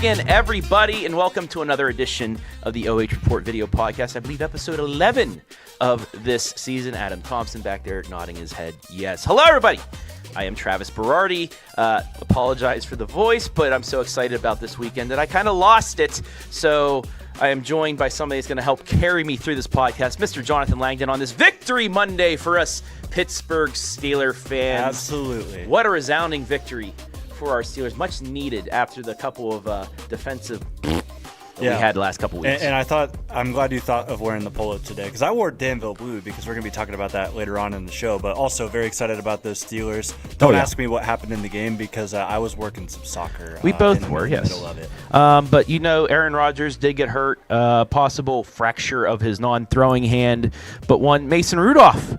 weekend, everybody, and welcome to another edition of the OH.Report video podcast. I believe episode 11 of this season. Adam Thompson back there nodding his head. Yes. Hello, everybody. I am Travis Berardi. Apologize for the voice, but I'm so excited about this weekend that I kind of lost it. So I am joined by somebody that's going to help carry me through this podcast, Mr. Jonathon Langdon, on this Victory Monday for us Pittsburgh Steelers fans. Absolutely. What a resounding victory for our Steelers. Much needed after the couple of defensive we had the last couple weeks. And I'm glad you thought of wearing the polo today, because I wore Danville blue because we're going to be talking about that later on in the show, but also very excited about those Steelers. Don't ask me what happened in the game because I was working some soccer. We both were, yes. In the middle of it. But, Aaron Rodgers did get hurt, possible fracture of his non-throwing hand, but one Mason Rudolph.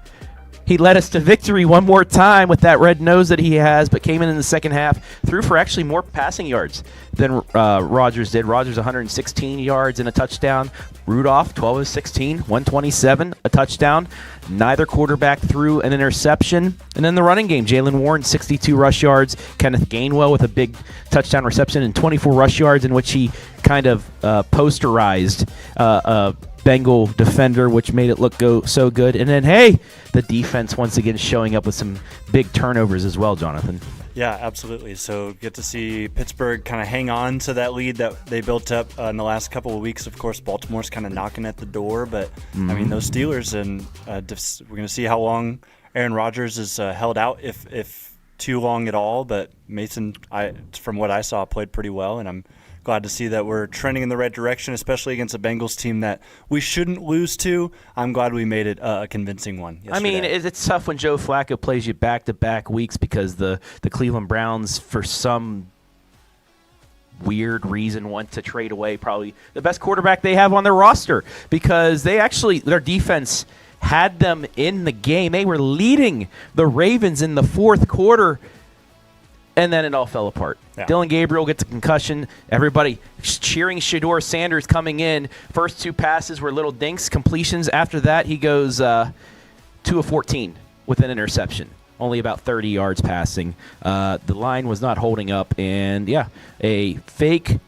He led us to victory one more time with that red nose that he has, but came in the second half, threw for actually more passing yards than Rodgers did. Rodgers 116 yards and a touchdown. Rudolph 12 of 16, 127, a touchdown. Neither quarterback threw an interception. And then the running game, Jaylen Warren 62 rush yards. Kenneth Gainwell with a big touchdown reception and 24 rush yards, in which he kind of posterized Bengal defender, which made it look so good. And then, hey, the defense once again showing up with some big turnovers as well, Jonathan. Yeah, absolutely. So get to see Pittsburgh kind of hang on to that lead that they built up in the last couple of weeks. Of course, Baltimore's kind of knocking at the door, but I mean, those Steelers, and we're going to see how long Aaron Rodgers is held out, if too long at all. But Mason, from what I saw, played pretty well, and I'm glad to see that we're trending in the right direction, especially against a Bengals team that we shouldn't lose to. I'm glad we made it a convincing one yesterday. I mean, it's tough when Joe Flacco plays you back-to-back weeks because the Cleveland Browns, for some weird reason, want to trade away probably the best quarterback they have on their roster, because their defense had them in the game. They were leading the Ravens in the fourth quarter, and then it all fell apart. Yeah. Dylan Gabriel gets a concussion. Everybody cheering Shedeur Sanders coming in. First two passes were little dinks, completions. After that, he goes 2 of 14 with an interception. Only about 30 yards passing. The line was not holding up. And, a fake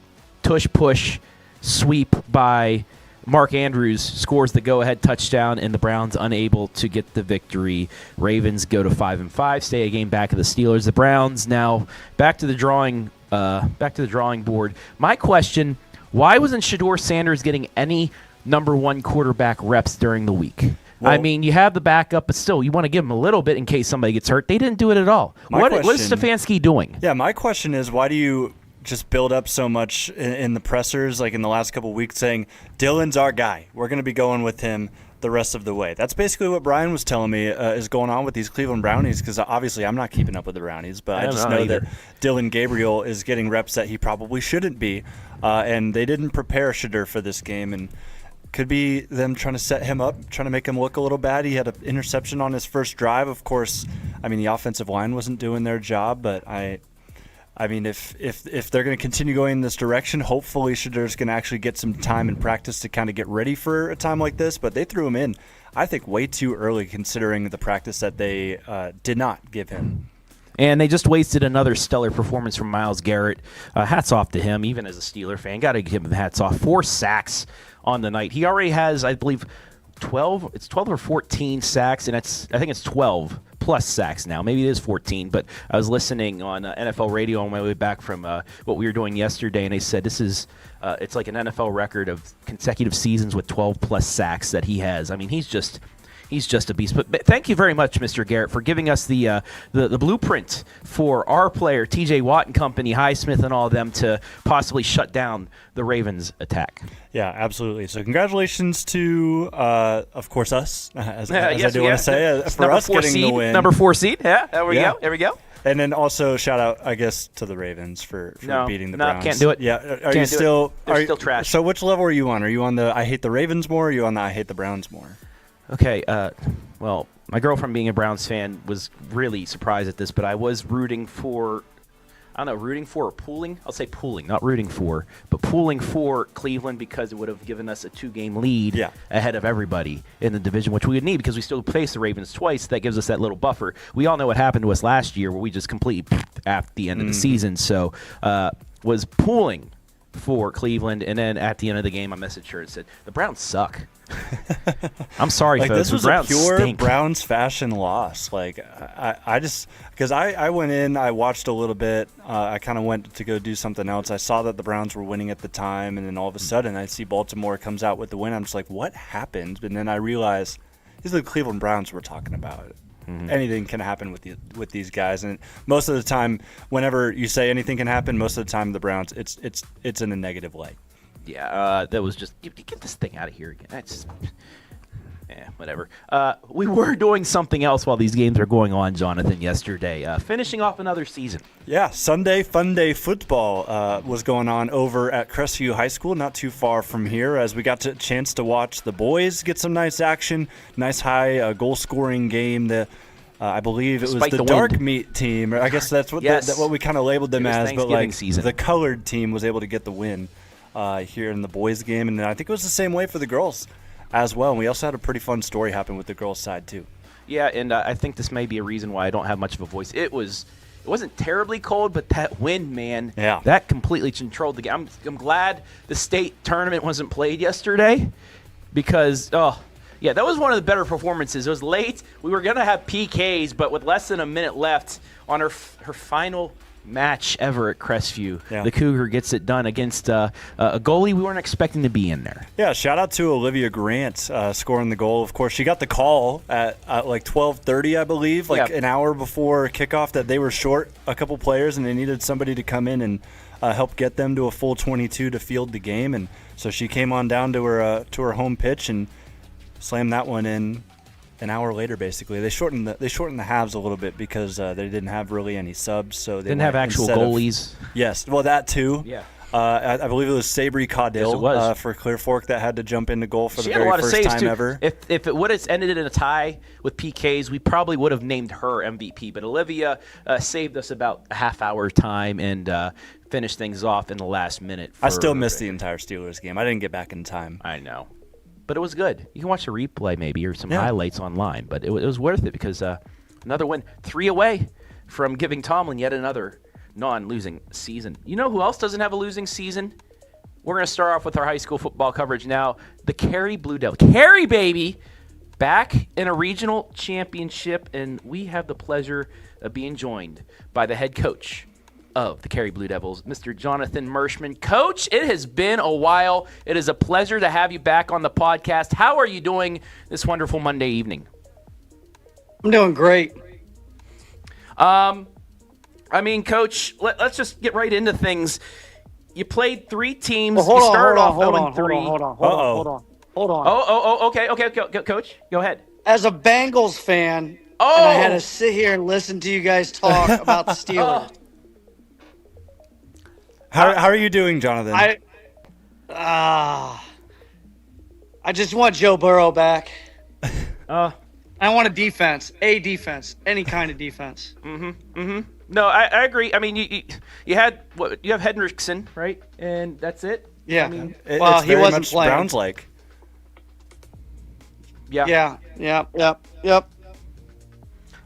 tush-push sweep by Mark Andrews scores the go-ahead touchdown, and the Browns unable to get the victory. Ravens go to 5-5, stay a game back of the Steelers. The Browns now back to the drawing board. My question: why wasn't Shedeur Sanders getting any number one quarterback reps during the week? Well, I mean, you have the backup, but still, you want to give him a little bit in case somebody gets hurt. They didn't do it at all. What is Stefanski doing? Yeah, my question is, why do you just build up so much in the pressers, like in the last couple of weeks, saying Dylan's our guy, we're going to be going with him the rest of the way? That's basically what Brian was telling me is going on with these Cleveland Brownies, because obviously I'm not keeping up with the Brownies, but I just know that Dylan Gabriel is getting reps that he probably shouldn't be, and they didn't prepare Shedeur for this game, and could be them trying to set him up, trying to make him look a little bad. He had an interception on his first drive. Of course, I mean, the offensive line wasn't doing their job, but I mean, if they're going to continue going in this direction, hopefully Shedeur's going to actually get some time in practice to kind of get ready for a time like this. But they threw him in, I think, way too early, considering the practice that they did not give him. And they just wasted another stellar performance from Myles Garrett. Hats off to him, even as a Steeler fan. Got to give him hats off. 4 sacks on the night. He already has, I believe, 12 or 14 sacks, and I think it's 12 plus sacks now. Maybe it is 14, but I was listening on NFL radio on my way back from what we were doing yesterday, and they said this is it's like an NFL record of consecutive seasons with 12 plus sacks that he has. I mean, he's just a beast. But thank you very much, Mr. Garrett, for giving us the blueprint for our player, T.J. Watt and company, Highsmith and all of them, to possibly shut down the Ravens' attack. Yeah, absolutely. So congratulations to, of course, us, as I do want to say, for us getting the win. Number 4 seed. Yeah, there we go. There we go. And then also shout out, I guess, to the Ravens for beating the Browns. No, can't do it. Yeah, They're still trash. So which level are you on? Are you on the I hate the Ravens more, or are you on the I hate the Browns more? Okay, well, my girlfriend, being a Browns fan, was really surprised at this, but I was rooting for or pooling? I'll say pooling, not rooting for, but pooling for Cleveland, because it would have given us a 2-game lead ahead of everybody in the division, which we would need because we still face the Ravens twice. That gives us that little buffer. We all know what happened to us last year, where we just completely at the end of the season. So was pooling for Cleveland, and then at the end of the game, I messaged her and said, "The Browns suck." I'm sorry, folks. This was the Browns a pure stink. Browns fashion loss. I just because I went in, I watched a little bit. I kind of went to go do something else. I saw that the Browns were winning at the time, and then all of a sudden, I see Baltimore comes out with the win. I'm just like, what happened? And then I realized these are the Cleveland Browns we're talking about. Mm-hmm. Anything can happen with these guys, and most of the time, whenever you say anything can happen, most of the time the Browns, it's in a negative light. Yeah, that was just you get this thing out of here again. That's just, whatever. We were doing something else while these games are going on, Jonathan. Yesterday, finishing off another season. Yeah, Sunday Fun Day football was going on over at Crestview High School, not too far from here, as we got a chance to watch the boys get some nice action, nice high goal-scoring game. I believe it was the dark meat team. I guess that's what what we kind of labeled them as, but the colored team was able to get the win here in the boys' game, and I think it was the same way for the girls as well. And we also had a pretty fun story happen with the girls' side too. Yeah, and I think this may be a reason why I don't have much of a voice. It wasn't terribly cold, but that wind, man, that completely controlled the game. I'm glad the state tournament wasn't played yesterday because, that was one of the better performances. It was late. We were going to have PKs, but with less than a minute left on her final match ever at Crestview, the Cougar gets it done against a goalie we weren't expecting to be in there. Yeah, shout out to Olivia Grant scoring the goal. Of course, she got the call at like 12:30, I believe, an hour before kickoff, that they were short a couple players and they needed somebody to come in and help get them to a full 22 to field the game. And so she came on down to her home pitch and slammed that one in. An hour later, basically, they shortened the halves a little bit because they didn't have really any subs, so they didn't have actual goalies. Yes, well, that too. Yeah, I believe it was Sabri Caudill for Clear Fork that had to jump into goal for the very first time ever. If it would have ended in a tie with PKs, we probably would have named her MVP. But Olivia saved us about a half hour time and finished things off in the last minute. I still missed the entire Steelers game. I didn't get back in time. I know. But it was good. You can watch a replay maybe or some highlights online. But it was worth it because another win, 3 away from giving Tomlin yet another non-losing season. You know who else doesn't have a losing season? We're going to start off with our high school football coverage now. The Carey Blue Devils. Carey, baby! Back in a regional championship, and we have the pleasure of being joined by the head coach of the Carey Blue Devils, Mr. Jonathon Mershman. Coach, it has been a while. It is a pleasure to have you back on the podcast. How are you doing this wonderful Monday evening? I'm doing great. Coach, let's just get right into things. You played 3 teams. Well, hold on. Okay, Coach, go ahead. As a Bengals fan, and I had to sit here and listen to you guys talk about the Steelers. How are you doing, Jonathan? I just want Joe Burrow back. I want a defense, any kind of defense. No, I agree. I mean, you have Hendrickson, right? And that's it. Yeah. I mean, it's he wasn't playing. Browns-like. Yeah. Yep.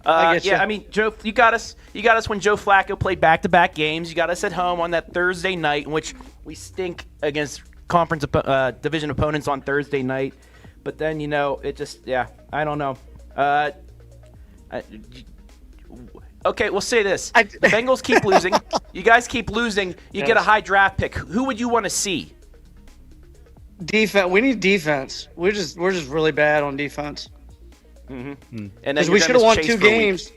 I mean, Joe, you got us when Joe Flacco played back-to-back games. You got us at home on that Thursday night, in which we stink against conference division opponents on Thursday night. But then, it just, I don't know. Okay, we'll say this: the Bengals keep losing. You guys keep losing. You get a high draft pick. Who would you want to see? Defense. We need defense. We're just really bad on defense. Mm-hmm. And we should have won 2 games.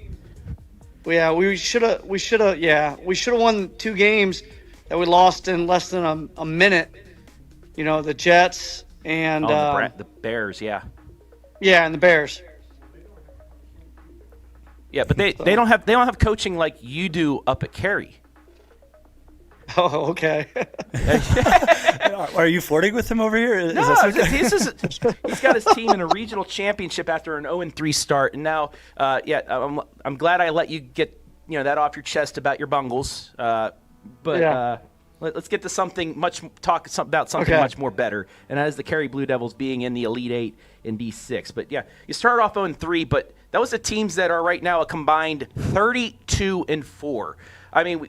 Yeah, we should have won 2 games that we lost in less than a minute. The Jets and the Bears. Yeah, and the Bears. Yeah, but they don't have coaching like you do up at Carey. Oh, okay. Are you flirting with him over here? He's got his team in a regional championship after an 0-3 start, and now, I'm glad I let you get that off your chest about your Bungles. Let's get to something much more better, and that is the Carey Blue Devils being in the Elite 8 in D6. But yeah, you started off 0-3, but that was the teams that are right now a combined 32-4. I mean,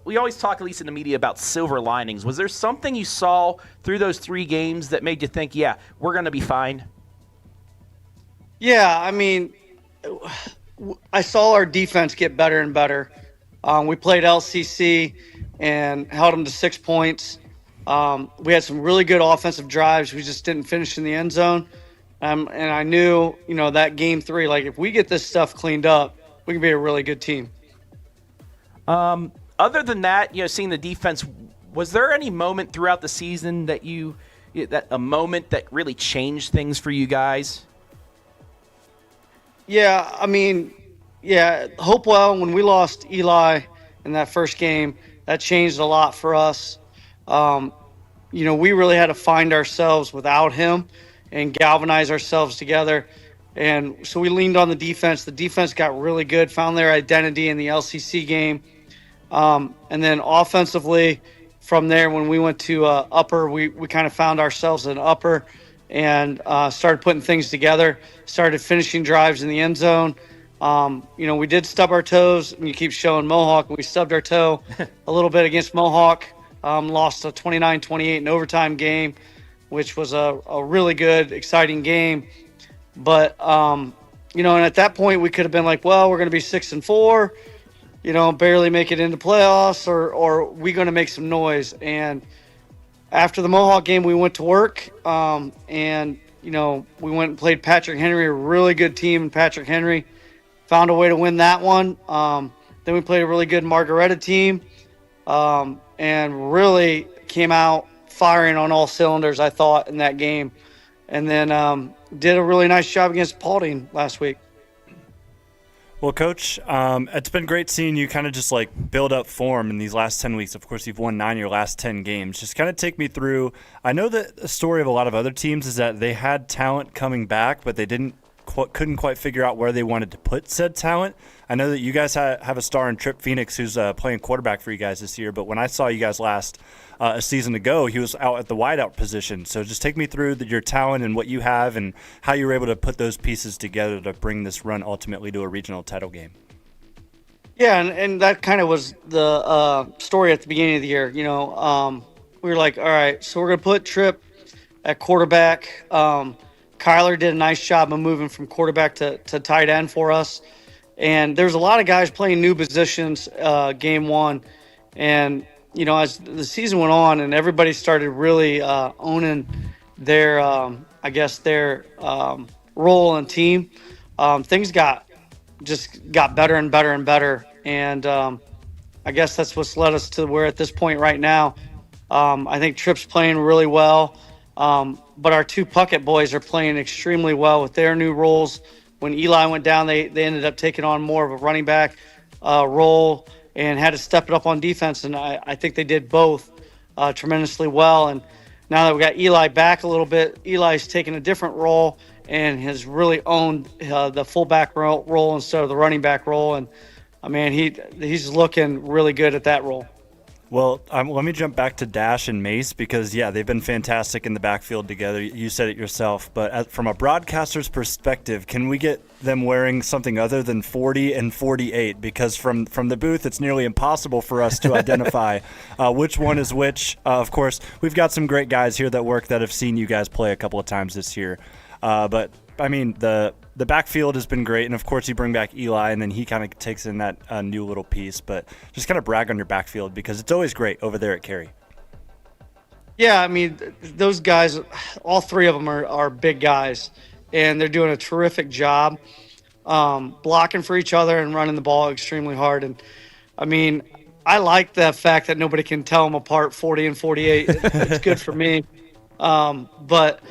we always talk, at least in the media, about silver linings. Was there something you saw through those 3 games that made you think, yeah, we're going to be fine? Yeah, I mean, I saw our defense get better and better. We played LCC and held them to 6 points. We had some really good offensive drives. We just didn't finish in the end zone. And I knew, that game 3, like if we get this stuff cleaned up, we can be a really good team. Other than that, seeing the defense, was there any moment throughout the season that a moment that really changed things for you guys? Yeah, I mean, Hopewell, when we lost Eli in that first game, that changed a lot for us. We really had to find ourselves without him and galvanize ourselves together. And so we leaned on the defense. The defense got really good, found their identity in the LCC game. And then offensively, from there, when we went to upper, we kind of found ourselves in upper and started putting things together, started finishing drives in the end zone. We did stub our toes, and you keep showing Mohawk. We stubbed our toe a little bit against Mohawk, lost a 29-28 in overtime game, which was a really good, exciting game. But, and at that point, we could have been like, well, we're going to be 6-4, barely make it into playoffs, or we going to make some noise. And after the Mohawk game, we went to work, and we went and played Patrick Henry, a really good team in Patrick Henry. Found a way to win that one. Then we played a really good Margaretta team, and really came out firing on all cylinders, I thought, in that game. And then did a really nice job against Paulding last week. Well, Coach, it's been great seeing you kind of just build up form in these last 10 weeks. Of course, you've won 9 of your last 10 games. Just kind of take me through. I know that the story of a lot of other teams is that they had talent coming back, but they couldn't quite figure out where they wanted to put said talent. I know that you guys have a star in Trip Phoenix who's playing quarterback for you guys this year, but when I saw you guys last a season ago, he was out at the wideout position. So just take me through your talent and what you have and how you were able to put those pieces together to bring this run ultimately to a regional title game. Yeah, and that kind of was the story at the beginning of the year. We were like, all right, so we're going to put Trip at quarterback. Kyler did a nice job of moving from quarterback to tight end for us. And there's a lot of guys playing new positions game 1. And, as the season went on and everybody started really owning their, their role and team, things got better and better and better. And I guess that's what's led us to where at this point right now. I think Trip's playing really well. But our 2 Puckett boys are playing extremely well with their new roles. When Eli went down, they ended up taking on more of a running back role and had to step it up on defense. And I think they did both tremendously well. And now that we got Eli back a little bit, Eli's taken a different role and has really owned the fullback role instead of the running back role. And, he's looking really good at that role. Well, let me jump back to Dash and Mace because, they've been fantastic in the backfield together. You said it yourself. But from a broadcaster's perspective, can we get them wearing something other than 40 and 48? Because from the booth, it's nearly impossible for us to identify which one is which. Of course, we've got some great guys here that have seen you guys play a couple of times this year. But, the backfield has been great, and of course you bring back Eli, and then he kind of takes in that new little piece. But just kind of brag on your backfield because it's always great over there at Carey. Yeah, those guys, all 3 of them are big guys, and they're doing a terrific job blocking for each other and running the ball extremely hard. And, I like the fact that nobody can tell them apart 40 and 48. It's good for me. But –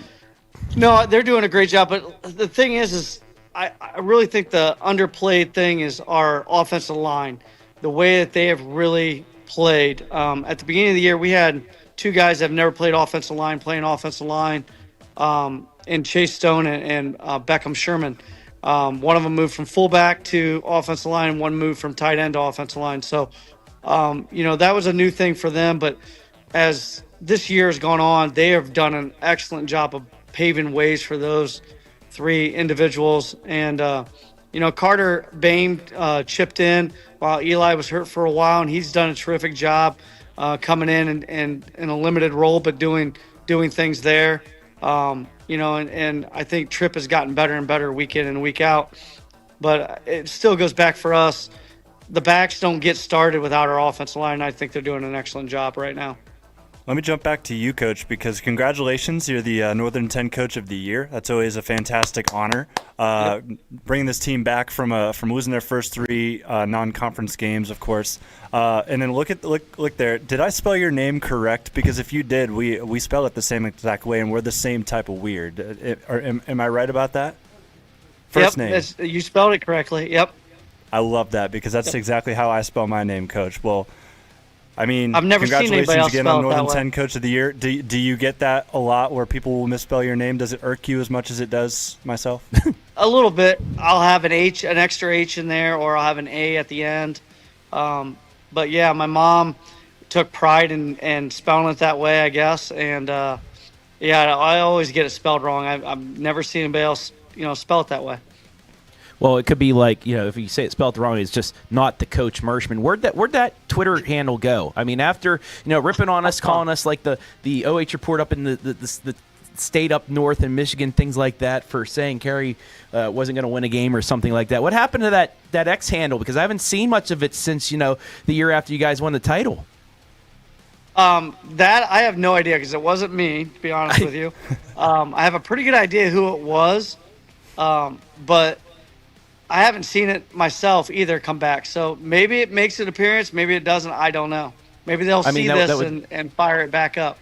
no, they're doing a great job. But the thing is I really think the underplayed thing is our offensive line, the way that they have really played. At the beginning of the year, we had 2 guys that have never played offensive line playing offensive line, in Chase Stone and Beckham Sherman. One of them moved from fullback to offensive line, and one moved from tight end to offensive line. So, that was a new thing for them. But as this year has gone on, they have done an excellent job of paving ways for those 3 individuals. And Carter Bain chipped in while Eli was hurt for a while, and he's done a terrific job coming in and in a limited role, but doing things there. And I think Tripp has gotten better and better week in and week out. But it still goes back for us. The backs don't get started without our offensive line. I think they're doing an excellent job right now. Let me jump back to you, Coach, because congratulations. You're the Northern 10 Coach of the Year. That's always a fantastic honor. Yep. Bringing this team back from losing their first 3 non-conference games, of course. And then look there. Did I spell your name correct? Because if you did, we spell it the same exact way, and we're the same type of weird. Am I right about that? First name. You spelled it correctly. Yep. I love that because that's exactly how I spell my name, Coach. Well, I mean, I've never seen anybody else congratulations again spell on it that Northern way. 10 Coach of the Year. Do you get that a lot where people will misspell your name? Does it irk you as much as it does myself? A little bit. I'll have an extra H in there, or I'll have an A at the end. But yeah, my mom took pride in spelling it that way, I guess. And yeah, I always get it spelled wrong. I've never seen anybody else, spell it that way. Well, it could be like, if you say it spelled wrong, it's just not the Coach Mershman. Where'd that Twitter handle go? I mean, after ripping on us, calling us like the OH.Report up in the state up north in Michigan, things like that, for saying Carey wasn't going to win a game or something like that. What happened to that X handle? Because I haven't seen much of it since the year after you guys won the title. That I have no idea, because it wasn't me, to be honest with you. I have a pretty good idea who it was, but I haven't seen it myself either come back. So maybe it makes an appearance, maybe it doesn't. I don't know. Maybe they'll see this and fire it back up.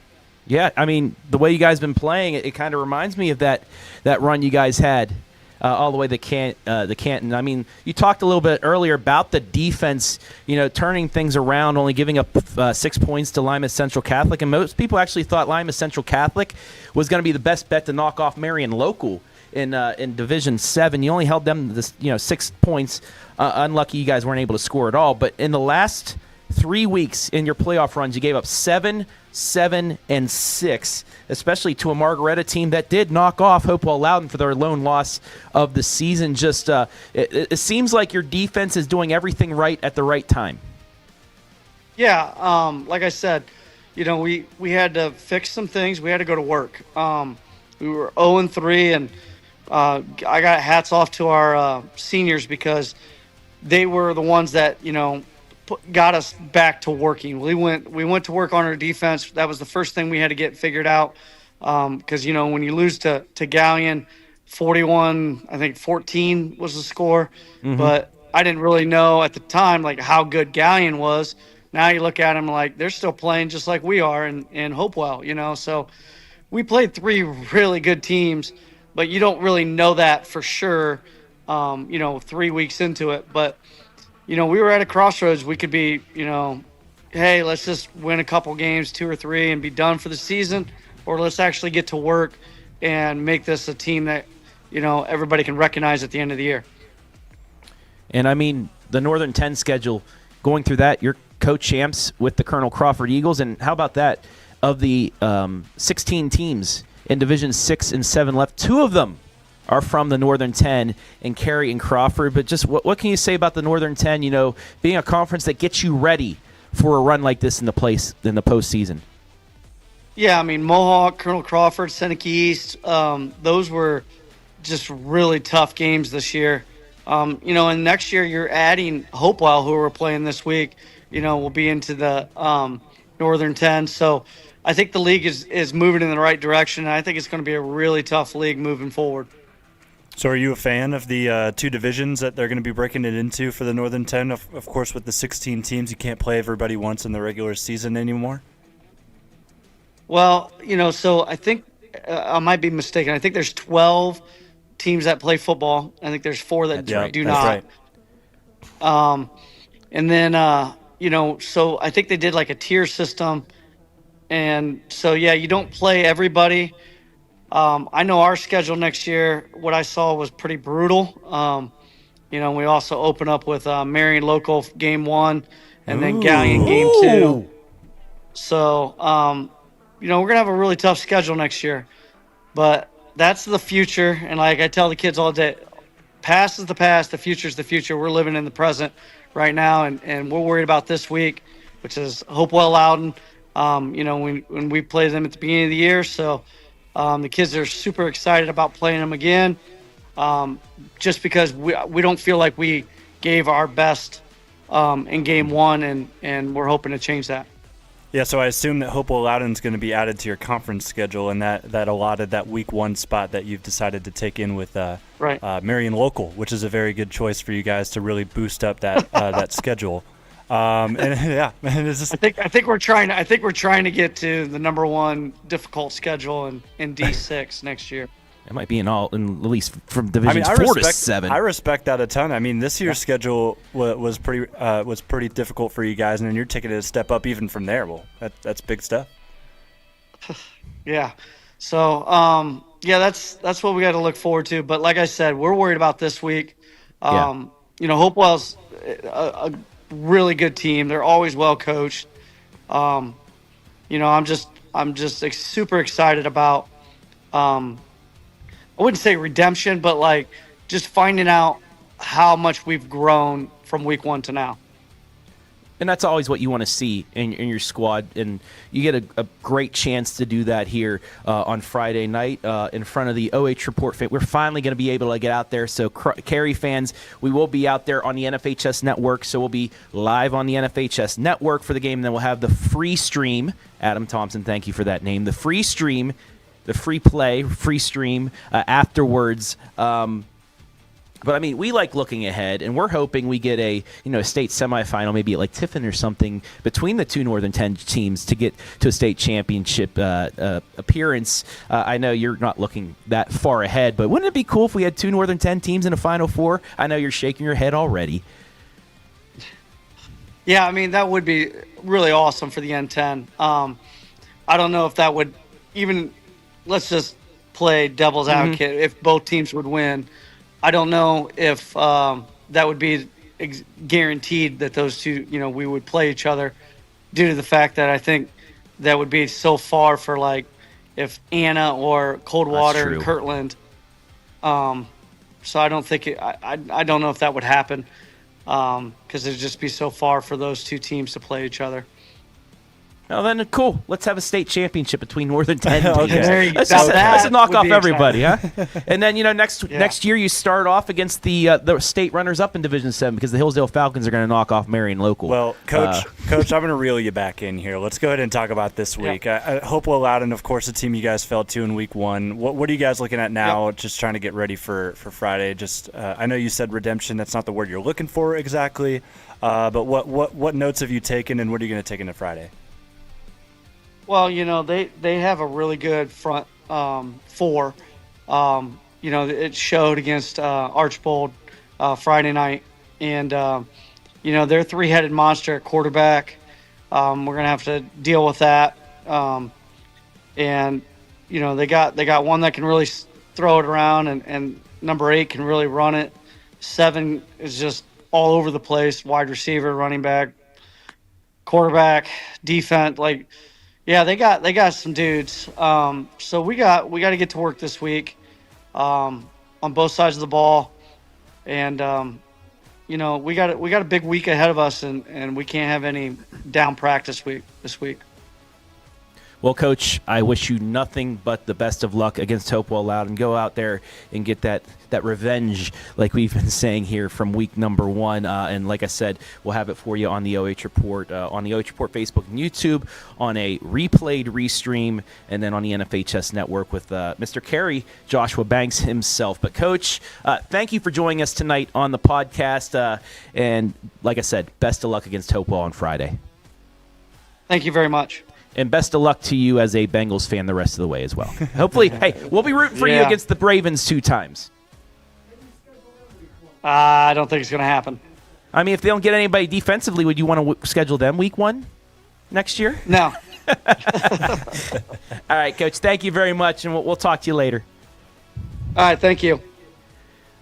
Yeah, I mean, the way you guys been playing, it kind of reminds me of that run you guys had all the way to Canton. I mean, you talked a little bit earlier about the defense, turning things around, only giving up 6 points to Lima Central Catholic, and most people actually thought Lima Central Catholic was going to be the best bet to knock off Marion Local in Division 7. You only held them 6 points. Unlucky you guys weren't able to score at all. But in the last 3 weeks in your playoff runs, you gave up 7, 7, and 6, especially to a Margaretta team that did knock off Hopewell Loudon for their lone loss of the season. Just it seems like your defense is doing everything right at the right time. Yeah, like I said, we had to fix some things. We had to go to work. We were 0-3, and I got hats off to our seniors, because they were the ones that got us back to working. We went to work on our defense. That was the first thing we had to get figured out, because when you lose to Galleon, 41-14 was the score. Mm-hmm. But I didn't really know at the time how good Galleon was. Now you look at them they're still playing just like we are in Hopewell. So we played 3 really good teams, but you don't really know that for sure, 3 weeks into it. But, we were at a crossroads. We could be, hey, let's just win a couple games, 2 or 3, and be done for the season, or let's actually get to work and make this a team that, everybody can recognize at the end of the year. And, I mean, the Northern 10 schedule, going through that, you're co-champs with the Colonel Crawford Eagles. And how about that? Of the 16 teams in Division 6 and 7 left, 2 of them are from the Northern 10, and Carey and Crawford. But just what can you say about the Northern 10, being a conference that gets you ready for a run like this in the postseason? Yeah, I mean, Mohawk, Colonel Crawford, Seneca East, those were just really tough games this year. And next year you're adding Hopewell, who we're playing this week, will be into the Northern 10. So I think the league is moving in the right direction, and I think it's going to be a really tough league moving forward. So are you a fan of the 2 divisions that they're going to be breaking it into for the Northern 10? Of course, with the 16 teams, you can't play everybody once in the regular season anymore. Well, so I think I might be mistaken. I think there's 12 teams that play football. I think there's 4 that do not. Right. And then, so I think they did a tier system. And so, yeah, you don't play everybody. I know our schedule next year, what I saw was pretty brutal. We also open up with Marion Local game 1 and then Galleon game 2. So, we're going to have a really tough schedule next year. But that's the future. And I tell the kids all day, past is the past, the future is the future. We're living in the present right now, and we're worried about this week, which is Hopewell Loudon. When we play them at the beginning of the year, so the kids are super excited about playing them again, just because we don't feel like we gave our best in game one, and we're hoping to change that. Yeah, so I assume that Hopewell Loudon's going to be added to your conference schedule, and that allotted that week one spot that you've decided to take in with Marion Local, which is a very good choice for you guys to really boost up that that schedule. It's just, I think we're trying to get to the number one difficult schedule in D6 next year. It might be at least from divisions 4 to 7. I respect that a ton. I mean, this year's schedule was pretty difficult for you guys, and then you're taking it a step up even from there. Well, that's big stuff. Yeah. So that's what we got to look forward to. But like I said, we're worried about this week. Hopewell's a really good team. They're always well coached. I'm just super excited about. I wouldn't say redemption, but like just finding out how much we've grown from week one to now. And that's always what you want to see in your squad. And you get a great chance to do that here on Friday night in front of the OH.Report fan. We're finally going to be able to get out there. So, Carey fans, we will be out there on the NFHS Network. So we'll be live on the NFHS Network for the game. And then we'll have the free stream. Adam Thompson, thank you for that name. The free stream. The free play, free stream afterwards. But I mean, we like looking ahead, and we're hoping we get a state semifinal, maybe at like Tiffin or something, between the two Northern 10 teams to get to a state championship appearance. I know you're not looking that far ahead, but wouldn't it be cool if we had two Northern 10 teams in a Final Four? I know you're shaking your head already. Yeah, I mean, that would be really awesome for the N10. I don't know if that would even. Let's just play devil's advocate. If both teams would win, I don't know if that would be guaranteed that those two, we would play each other, due to the fact that I think that would be so far for like if Anna or Coldwater and Kirtland. So I don't think I don't know if that would happen because it'd just be so far for those two teams to play each other. Well, then, cool. Let's have a state championship between Northern 10 teams. Okay. Let's knock off everybody, huh? And then, next year you start off against the state runners-up in Division 7 because the Hillsdale Falcons are going to knock off Marion Local. Well, Coach, I'm going to reel you back in here. Let's go ahead and talk about this week. Hopewell Loudon, of course, the team you guys fell to in week one. What are you guys looking at now, just trying to get ready for Friday? Just I know you said redemption. That's not the word you're looking for exactly. But what notes have you taken, and what are you going to take into Friday? Well, they have a really good front four. It showed against Archbold Friday night. And, they're a three-headed monster at quarterback. We're going to have to deal with that. They got one that can really throw it around, and number 8 can really run it. 7 is just all over the place, wide receiver, running back, quarterback, defense, yeah, they got some dudes. So we got to get to work this week on both sides of the ball, and we got a big week ahead of us, and we can't have any down practice this week. Well, Coach, I wish you nothing but the best of luck against Hopewell Loudon. Go out there and get that revenge, like we've been saying here, from week number 1. And like I said, we'll have it for you on the OH.Report, on the OH.Report Facebook and YouTube, on a replayed restream, and then on the NFHS Network with Mr. Carey, Joshua Banks himself. But, Coach, thank you for joining us tonight on the podcast. And like I said, best of luck against Hopewell on Friday. Thank you very much. And best of luck to you as a Bengals fan the rest of the way as well. Hopefully, hey, we'll be rooting for you against the Ravens 2 times. I don't think it's going to happen. I mean, if they don't get anybody defensively, would you want to schedule them week 1 next year? No. All right, Coach, thank you very much, and we'll talk to you later. All right, thank you.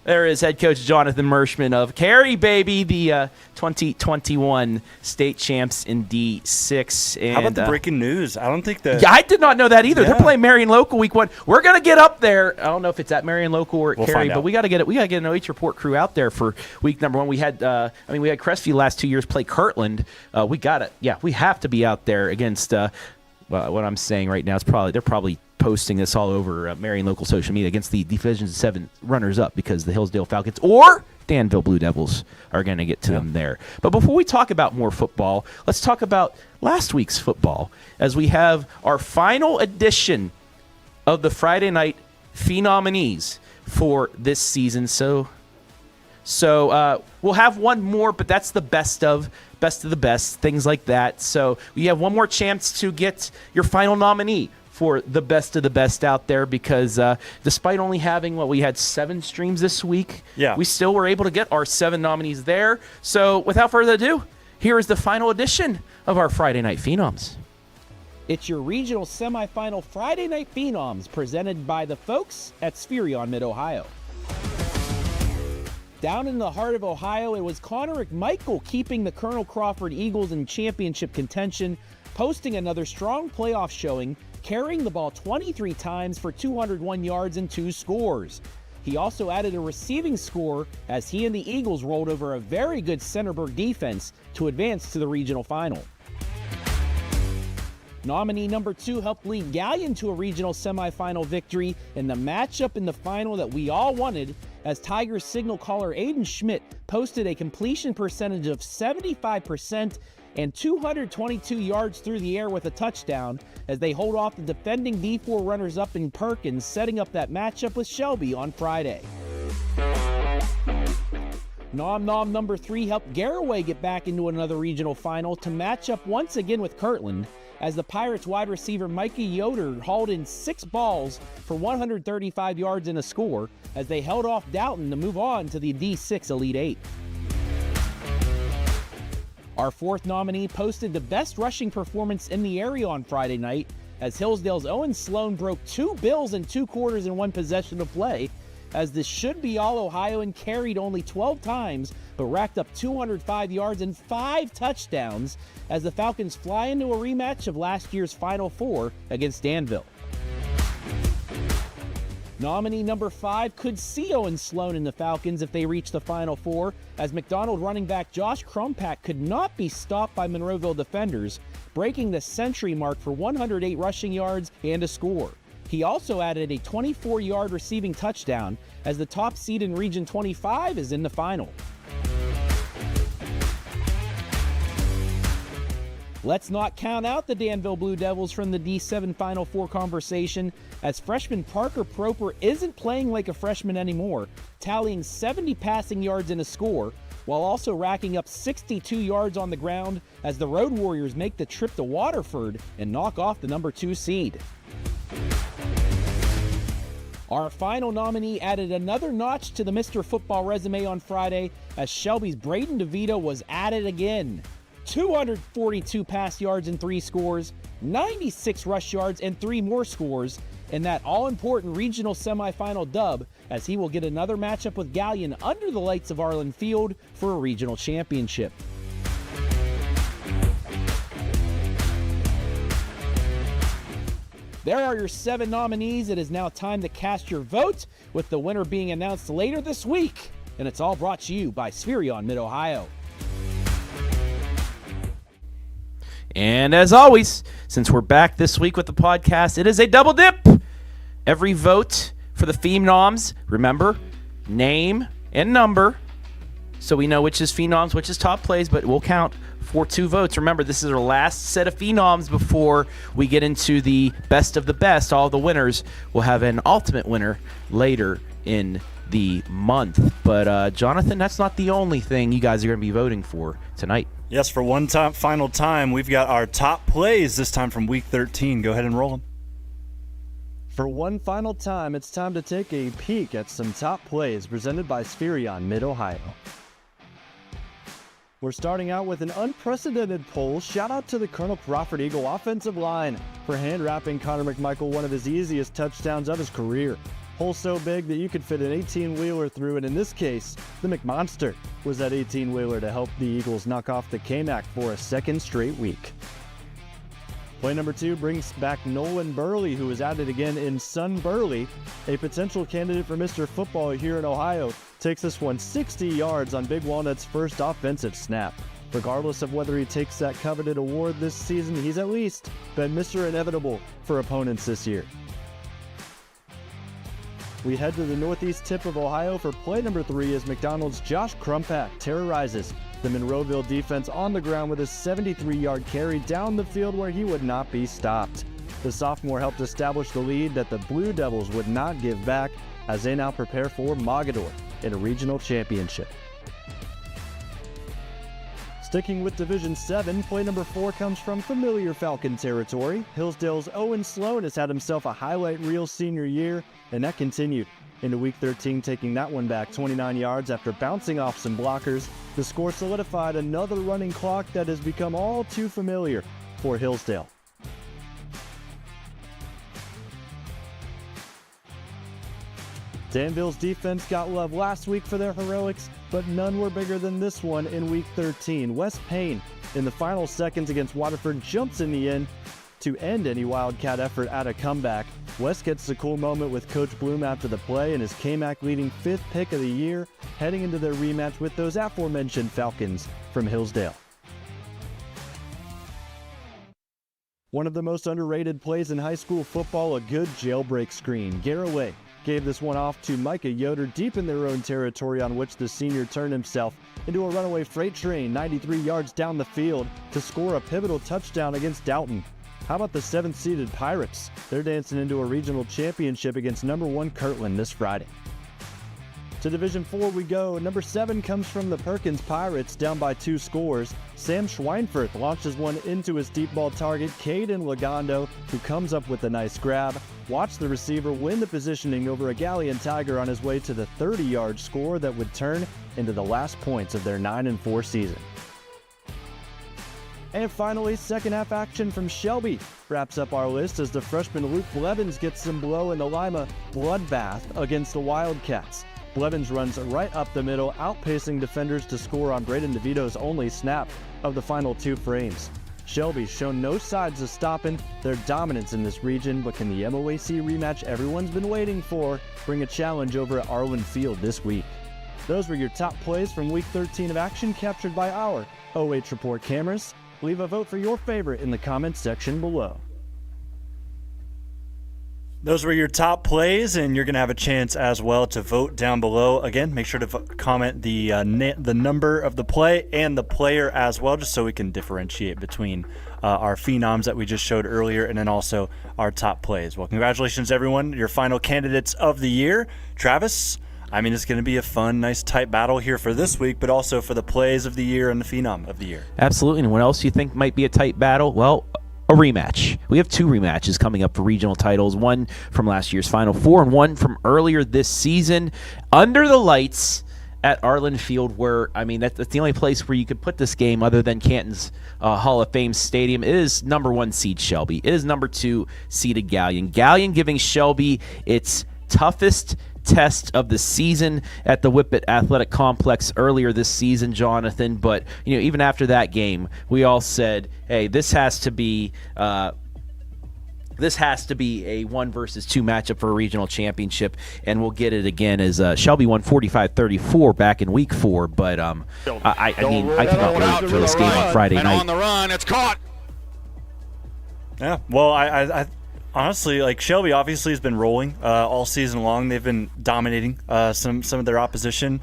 There is head coach Jonathon Mershman of Carey, baby, the 2021 state champs in D6. And, how about the breaking news? I don't think that. Yeah, I did not know that either. Yeah. They're playing Marion Local week 1. We're gonna get up there. I don't know if it's at Marion Local or at We'll Carey, find but out. we gotta get it. We gotta get an OH.Report crew out there for week number 1. We had, we had Crestview last 2 years play Kirtland. We got it. Yeah, we have to be out there against. What I'm saying right now is they're probably posting this all over Marion Local social media against the Division 7 runners-up because the Hillsdale Falcons or Danville Blue Devils are going to get to them there. But before we talk about more football, let's talk about last week's football as we have our final edition of the Friday Night Phenominees for this season. So we'll have one more, but that's the best of the best, things like that. So you have one more chance to get your final nominee for the best of the best out there because despite only having, we had 7 streams this week, we still were able to get our 7 nominees there. So without further ado, here is the final edition of our Friday Night Phenoms. It's your regional semifinal Friday Night Phenoms presented by the folks at Spherion Mid-Ohio. Down in the heart of Ohio, it was Connor McMichael keeping the Colonel Crawford Eagles in championship contention, posting another strong playoff showing, carrying the ball 23 times for 201 yards and 2 scores. He also added a receiving score as he and the Eagles rolled over a very good Centerburg defense to advance to the regional final. Nominee number 2 helped lead Galleon to a regional semifinal victory in the matchup in the final that we all wanted as Tigers signal caller Aiden Schmidt posted a completion percentage of 75% and 222 yards through the air with a touchdown as they hold off the defending D4 runners-up in Perkins, setting up that matchup with Shelby on Friday. Nom Nom number 3 helped Garraway get back into another regional final to match up once again with Kirtland as the Pirates wide receiver Mikey Yoder hauled in 6 balls for 135 yards and a score as they held off Downton to move on to the D6 Elite 8. Our 4th nominee posted the best rushing performance in the area on Friday night as Hillsdale's Owen Sloan broke 2 bills in 2 quarters and 1 possession of play as this should be all Ohioan carried only 12 times but racked up 205 yards and 5 touchdowns as the Falcons fly into a rematch of last year's Final Four against Danville. Nominee number 5 could see Owen Sloan and the Falcons if they reach the Final Four, as McDonald running back Josh Crumpack could not be stopped by Monroeville defenders, breaking the century mark for 108 rushing yards and a score. He also added a 24-yard receiving touchdown, as the top seed in Region 25 is in the final. Let's not count out the Danville Blue Devils from the D7 Final Four conversation, as freshman Parker Proper isn't playing like a freshman anymore, tallying 70 passing yards and a score, while also racking up 62 yards on the ground as the Road Warriors make the trip to Waterford and knock off the number 2 seed. Our final nominee added another notch to the Mr. Football resume on Friday, as Shelby's Braden DeVito was at it again. 242 pass yards and 3 scores, 96 rush yards and 3 more scores in that all-important regional semifinal dub, as he will get another matchup with Galleon under the lights of Arlen Field for a regional championship. There are your 7 nominees. It is now time to cast your vote, with the winner being announced later this week. And it's all brought to you by Spherion Mid-Ohio. And as always, since we're back this week with the podcast, it is a double dip. Every vote for the Phenoms, remember, name and number, so we know which is Phenoms, which is top plays, but we'll count for 2 votes. Remember, this is our last set of Phenoms before we get into the best of the best. All the winners will have an ultimate winner later in the month. But Jonathon, that's not the only thing you guys are going to be voting for tonight. Yes, for one final time, we've got our top plays this time from Week 13. Go ahead and roll them. For one final time, it's time to take a peek at some top plays presented by Spherion Mid-Ohio. We're starting out with an unprecedented poll. Shout out to the Colonel Crawford Eagle offensive line for hand-wrapping Connor McMichael one of his easiest touchdowns of his career. hole so big that you could fit an 18-wheeler through, and in this case, the McMonster was that 18-wheeler to help the Eagles knock off the K-Mac for a second straight week. Play number 2 brings back Nolan Burley, who was added again in Sun Burley, a potential candidate for Mr. Football here in Ohio. Takes this one 60 yards on Big Walnut's first offensive snap. Regardless of whether he takes that coveted award this season, he's at least been Mr. Inevitable for opponents this year. We head to the northeast tip of Ohio for play number 3 as McDonald's Josh Crumpack terrorizes the Monroeville defense on the ground with a 73-yard carry down the field where he would not be stopped. The sophomore helped establish the lead that the Blue Devils would not give back as they now prepare for Mogador in a regional championship. Sticking with Division 7, play number 4 comes from familiar Falcon territory. Hillsdale's Owen Sloan has had himself a highlight reel senior year, and that continued into Week 13, taking that one back 29 yards after bouncing off some blockers. The score solidified another running clock that has become all too familiar for Hillsdale. Danville's defense got love last week for their heroics, but none were bigger than this one in Week 13. Wes Payne, in the final seconds against Waterford, jumps in the end to end any Wildcat effort at a comeback. Wes gets the cool moment with Coach Bloom after the play and his K-Mac leading 5th pick of the year, heading into their rematch with those aforementioned Falcons from Hillsdale. One of the most underrated plays in high school football, a good jailbreak screen. Garraway gave this one off to Micah Yoder deep in their own territory, on which the senior turned himself into a runaway freight train 93 yards down the field to score a pivotal touchdown against Dalton. How about the 7th-seeded Pirates? They're dancing into a regional championship against number 1 Kirtland this Friday. To Division 4 we go. Number 7 comes from the Perkins Pirates, down by 2 scores. Sam Schweinfurth launches one into his deep ball target, Caden Lagondo, who comes up with a nice grab. Watch the receiver win the positioning over a Galleon Tiger on his way to the 30-yard score that would turn into the last points of their 9-4 season. And finally, second half action from Shelby wraps up our list as the freshman Luke Blevins gets some blow in the Lima bloodbath against the Wildcats. Blevins runs right up the middle, outpacing defenders to score on Braden DeVito's only snap of the final 2 frames. Shelby's shown no signs of stopping their dominance in this region, but can the MOAC rematch everyone's been waiting for bring a challenge over at Arlen Field this week? Those were your top plays from Week 13 of action captured by our OH.Report cameras. Leave a vote for your favorite in the comments section below. Those were your top plays, and you're going to have a chance as well to vote down below. Again, make sure to comment the number of the play and the player as well, just so we can differentiate between our phenoms that we just showed earlier and then also our top plays. Well, congratulations, everyone. Your final candidates of the year. Travis, I mean, it's going to be a fun, nice, tight battle here for this week, but also for the plays of the year and the phenom of the year. Absolutely. And what else you think might be a tight battle? Well, a rematch. We have 2 rematches coming up for regional titles, one from last year's Final Four and one from earlier this season under the lights at Arlen Field, where, I mean, that's the only place where you could put this game other than Canton's Hall of Fame Stadium. It is number 1 seed Shelby. It is number 2 seeded Galleon. Galleon giving Shelby its toughest test of the season at the Whippet Athletic Complex earlier this season, Jonathan. But even after that game, we all said, "Hey, this has to be a 1 versus 2 matchup for a regional championship," and we'll get it again as Shelby won 45-34 back in Week 4. But I cannot wait for this game on Friday night. On the run, it's caught. Yeah, well, I honestly, like, Shelby obviously has been rolling all season long. They've been dominating some of their opposition.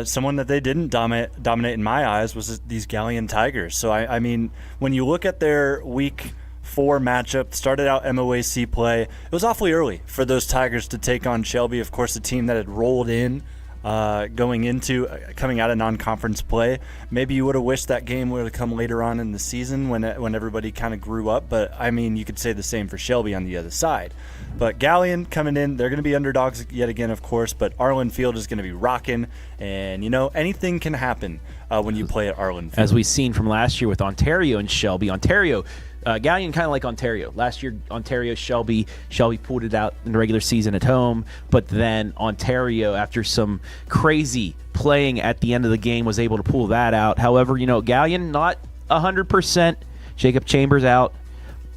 Someone that they didn't dominate in my eyes was these Galleon Tigers. So, I mean, when you look at their Week 4 matchup, started out MOAC play, it was awfully early for those Tigers to take on Shelby, of course, a team that had rolled in coming out of non-conference play. Maybe you would have wished that game would have come later on in the season when everybody kind of grew up, but I mean, you could say the same for Shelby on the other side. But Galleon coming in, they're going to be underdogs yet again, of course, but Arlen Field is going to be rocking, and anything can happen when you play at Arlen Field. As we've seen from last year with Ontario and Shelby. Ontario Galleon kind of like Ontario. Last year, Ontario, Shelby pulled it out in the regular season at home, but then Ontario, after some crazy playing at the end of the game, was able to pull that out. However, Galleon not 100%. Jacob Chambers out,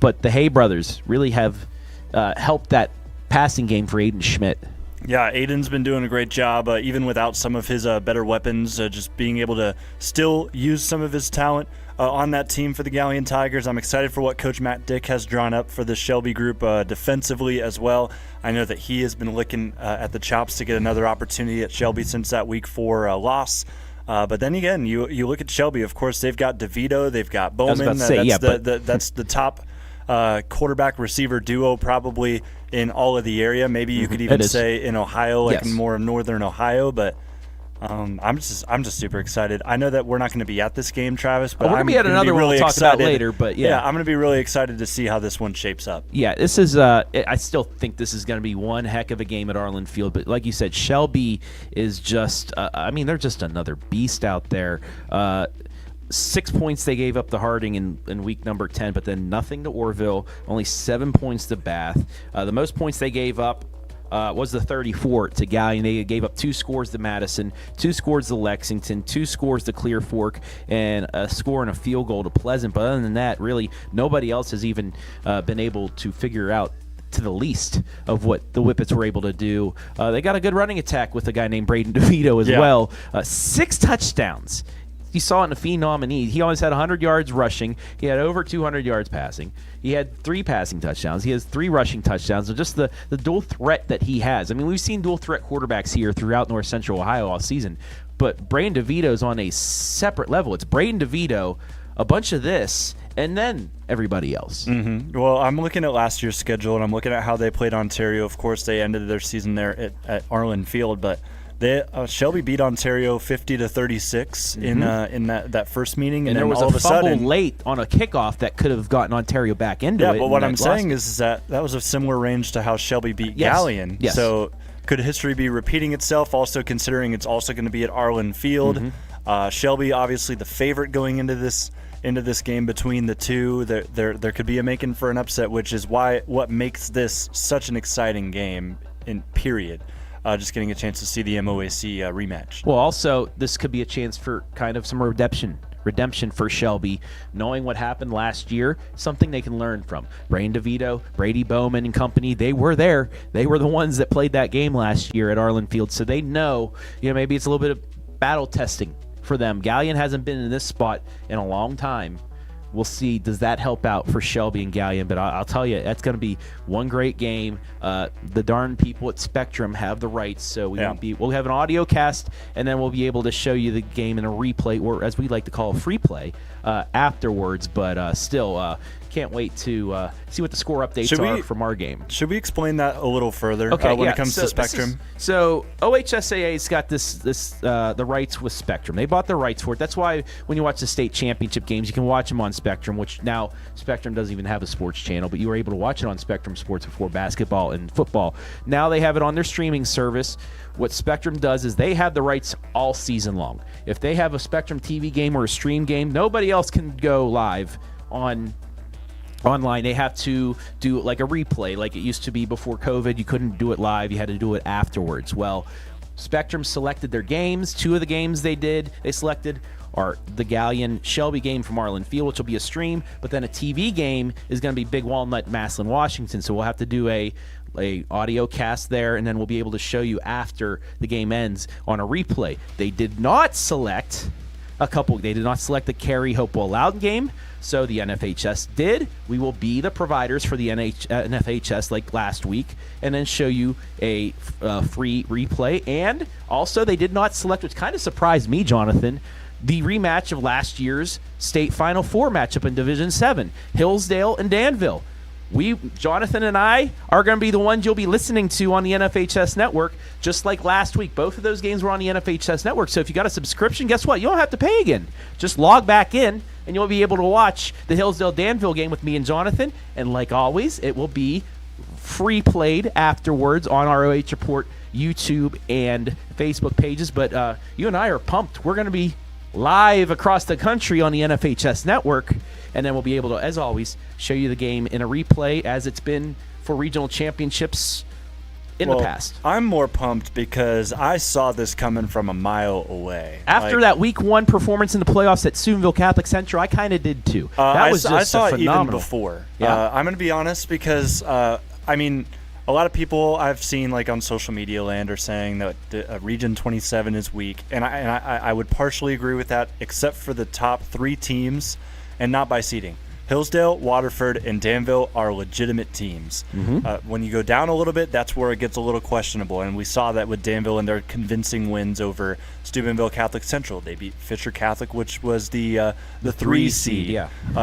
but the Hay brothers really have helped that passing game for Aiden Schmidt. Yeah, Aiden's been doing a great job, even without some of his better weapons, just being able to still use some of his talent on that team for the Galleon Tigers. I'm excited for what Coach Matt Dick has drawn up for the Shelby group defensively as well. I know that he has been licking at the chops to get another opportunity at Shelby since that Week 4 loss. But then again, you look at Shelby. Of course, they've got DeVito, they've got Bowman. That's the top quarterback receiver duo probably in all of the area. Maybe you could even say in Ohio, like more northern Ohio. But I'm just super excited. I know that we're not going to be at this game, Travis, but we're going to be at another one we'll talk about later. But yeah, I'm going to be really excited to see how this one shapes up. Yeah, this is. I still think this is going to be one heck of a game at Arlen Field. But like you said, Shelby is just. They're just another beast out there. 6 points they gave up to Harding in week number 10, but then nothing to Orville, only 7 points to Bath. The most points they gave up was the 34 to Galleon. They gave up 2 scores to Madison, 2 scores to Lexington, 2 scores to Clear Fork, and a score and a field goal to Pleasant. But other than that, really, nobody else has even been able to figure out to the least of what the Whippets were able to do. They got a good running attack with a guy named Braden DeVito as well. 6 touchdowns. You saw it in the Fee nominee. He always had 100 yards rushing. He had over 200 yards passing. He had 3 passing touchdowns. He has 3 rushing touchdowns. So just the dual threat that he has. I mean, we've seen dual threat quarterbacks here throughout North Central Ohio all season, but Braden DeVito's on a separate level. It's Braden DeVito, a bunch of this, and then everybody else. Mm-hmm. Well, I'm looking at last year's schedule, and I'm looking at how they played Ontario. Of course, they ended their season there at Arlen Field, but Shelby beat Ontario 50-36 in that first meeting, and then there was all of a a sudden, fumble late on a kickoff that could have gotten Ontario back into it. Yeah, but what I'm saying is that was a similar range to how Shelby beat Galleon. Yes. So could history be repeating itself? Also considering it's also going to be at Arlen Field. Shelby obviously the favorite going into this game between the two. There could be a making for an upset, which is what makes this such an exciting game in period. Just getting a chance to see the MOAC rematch. Well, also, this could be a chance for kind of some redemption for Shelby, knowing what happened last year, something they can learn from. Braden DeVito, Brady Bowman and company, they were there. They were the ones that played that game last year at Arlen Field, so they know, maybe it's a little bit of battle testing for them. Galleon hasn't been in this spot in a long time. We'll see, does that help out for Shelby and Galleon? But I'll tell you, that's going to be one great game. The darn people at Spectrum have the rights, so we'll have an audio cast, and then we'll be able to show you the game in a replay, or as we like to call a free play, afterwards. But still, can't wait to see what the score updates are from our game. Should we explain that a little further when it comes to Spectrum? So OHSAA's got the rights with Spectrum. They bought the rights for it. That's why when you watch the state championship games, you can watch them on Spectrum, which now Spectrum doesn't even have a sports channel, but you were able to watch it on Spectrum Sports before basketball and football. Now they have it on their streaming service. What Spectrum does is they have the rights all season long. If they have a Spectrum TV game or a stream game, nobody else can go live online. They have to do like a replay like it used to be before COVID. You couldn't do it live. You had to do it afterwards. Well, Spectrum selected their games. 2 of the games they selected are the Galleon Shelby game from Arlen Field, which will be a stream, but then a TV game is going to be Big Walnut, Massillon, Washington. So we'll have to do a audio cast there, and then we'll be able to show you after the game ends on a replay. They did not select the Carey Hopewell Loudon game, so the NFHS did. We will be the providers for the NFHS like last week, and then show you a free replay. And also, they did not select, which kind of surprised me, Jonathan, the rematch of last year's state Final Four matchup in Division 7, Hillsdale and Danville. Jonathan and I are going to be the ones you'll be listening to on the NFHS network, just like last week. Both of those games were on the NFHS network. So if you got a subscription, guess what? You don't have to pay again. Just log back in, and you'll be able to watch the Hillsdale-Danville game with me and Jonathan. And like always, it will be free played afterwards on our OH.Report YouTube and Facebook pages. But you and I are pumped. We're going to be live across the country on the NFHS network. and then we'll be able to, as always, show you the game in a replay as it's been for regional championships in the past. I'm more pumped because I saw this coming from a mile away. After that Week 1 performance in the playoffs at Steubenville Catholic Central, I kind of did too. That was just I saw it phenomenal. even before. Yeah. I'm going to be honest because, I mean, a lot of people I've seen like on social media land are saying that Region 27 is weak, and I would partially agree with that, except for the top 3 teams, and not by seeding. Hillsdale, Waterford, and Danville are legitimate teams. When you go down a little bit, that's where it gets a little questionable, and we saw that with Danville and their convincing wins over Steubenville Catholic Central. They beat Fisher Catholic, which was the 3 seed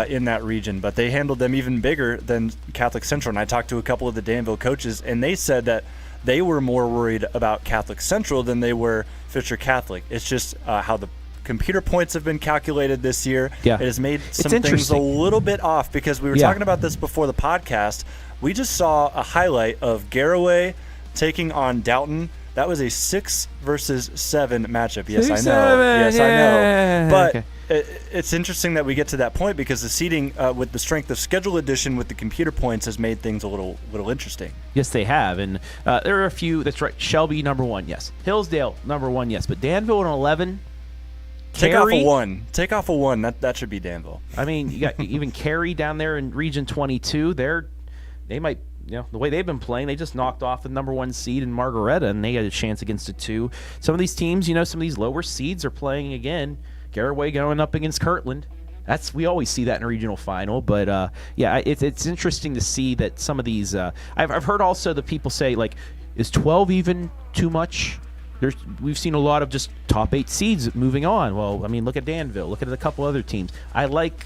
in that region, but they handled them even bigger than Catholic Central. And I talked to a couple of the Danville coaches, and they said that they were more worried about Catholic Central than they were Fisher Catholic. It's just how the computer points have been calculated this year. Yeah. It has made some things a little bit off because we were talking about this before the podcast. We just saw a highlight of Garraway taking on Dalton. That was a 6 versus 7 matchup. Yes, I know. Yes, I know. But it's interesting that we get to that point because the seeding with the strength of schedule addition with the computer points has made things a little interesting. Yes, they have. And there are a few. That's right. Shelby, number 1, yes. Hillsdale, number 1, yes. But Danville, 11. Take off a 1. Take off a 1. That should be Danville. I mean, you got even Carey down there in Region 22. They might, the way they've been playing, they just knocked off the number 1 seed in Margaretta, and they had a chance against a 2. Some of these teams, some of these lower seeds are playing again. Garraway going up against Kirtland. We always see that in a regional final, but it's interesting to see that some of these. I've heard also the people say, like, is 12 even too much? We've seen a lot of just top 8 seeds moving on. Well, I mean, look at Danville. Look at a couple other teams. I like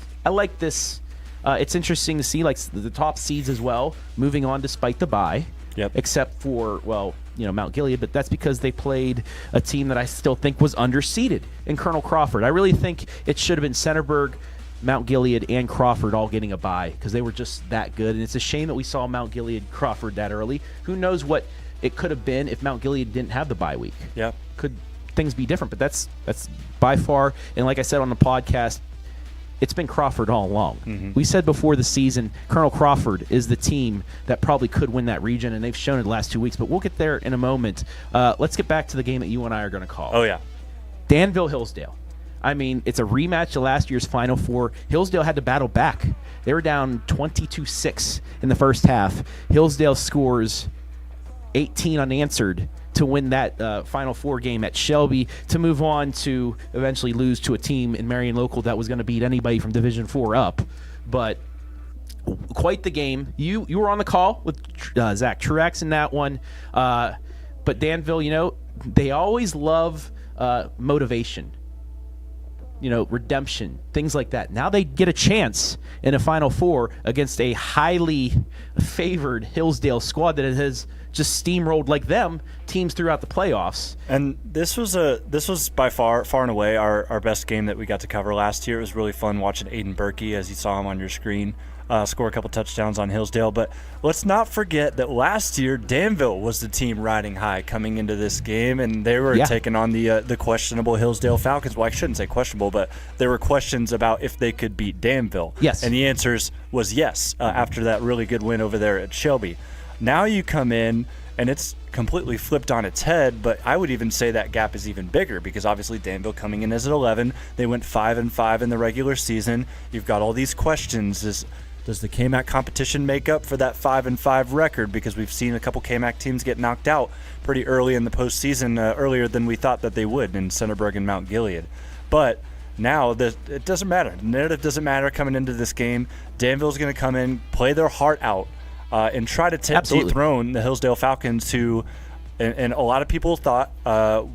this. It's interesting to see like the top seeds as well moving on despite the bye. Yep. Except for Mount Gilead, but that's because they played a team that I still think was underseeded in Colonel Crawford. I really think it should have been Centerburg, Mount Gilead, and Crawford all getting a bye because they were just that good. And it's a shame that we saw Mount Gilead Crawford that early. Who knows what it could have been if Mount Gilead didn't have the bye week. Yeah. Could things be different? But that's by far, and like I said on the podcast, it's been Crawford all along. We said before the season, Colonel Crawford is the team that probably could win that region, and they've shown it the last 2 weeks. But we'll get there in a moment. Let's get back to the game that you and I are going to call. Oh, yeah. Danville-Hillsdale. I mean, it's a rematch of last year's Final Four. Hillsdale had to battle back. They were down 22-6 in the first half. Hillsdale scores 18 unanswered to win that Final Four game at Shelby to move on to eventually lose to a team in Marion Local that was going to beat anybody from Division 4 up. But quite the game. You were on the call with Zach Truax in that one. But Danville, they always love motivation. Redemption, things like that. Now they get a chance in a Final Four against a highly favored Hillsdale squad that has just steamrolled like them teams throughout the playoffs. And this was by far and away our best game that we got to cover last year. It was really fun watching Aiden Berkey, as you saw him on your screen, score a couple touchdowns on Hillsdale. But let's not forget that last year Danville was the team riding high coming into this game, and they were taking on the questionable Hillsdale Falcons. Well, I shouldn't say questionable, but there were questions about if they could beat Danville. Yes. And the answers was yes after that really good win over there at Shelby. Now you come in, and it's completely flipped on its head, but I would even say that gap is even bigger because obviously Danville coming in as at 11, they went 5-5 in the regular season. You've got all these questions. Does the KMAC competition make up for that 5-5 record? Because we've seen a couple KMAC teams get knocked out pretty early in the postseason, earlier than we thought that they would in Centerburg and Mount Gilead. But now it doesn't matter. The narrative doesn't matter coming into this game. Danville's going to come in, play their heart out, and try to dethrone the Hillsdale Falcons, who, and a lot of people thought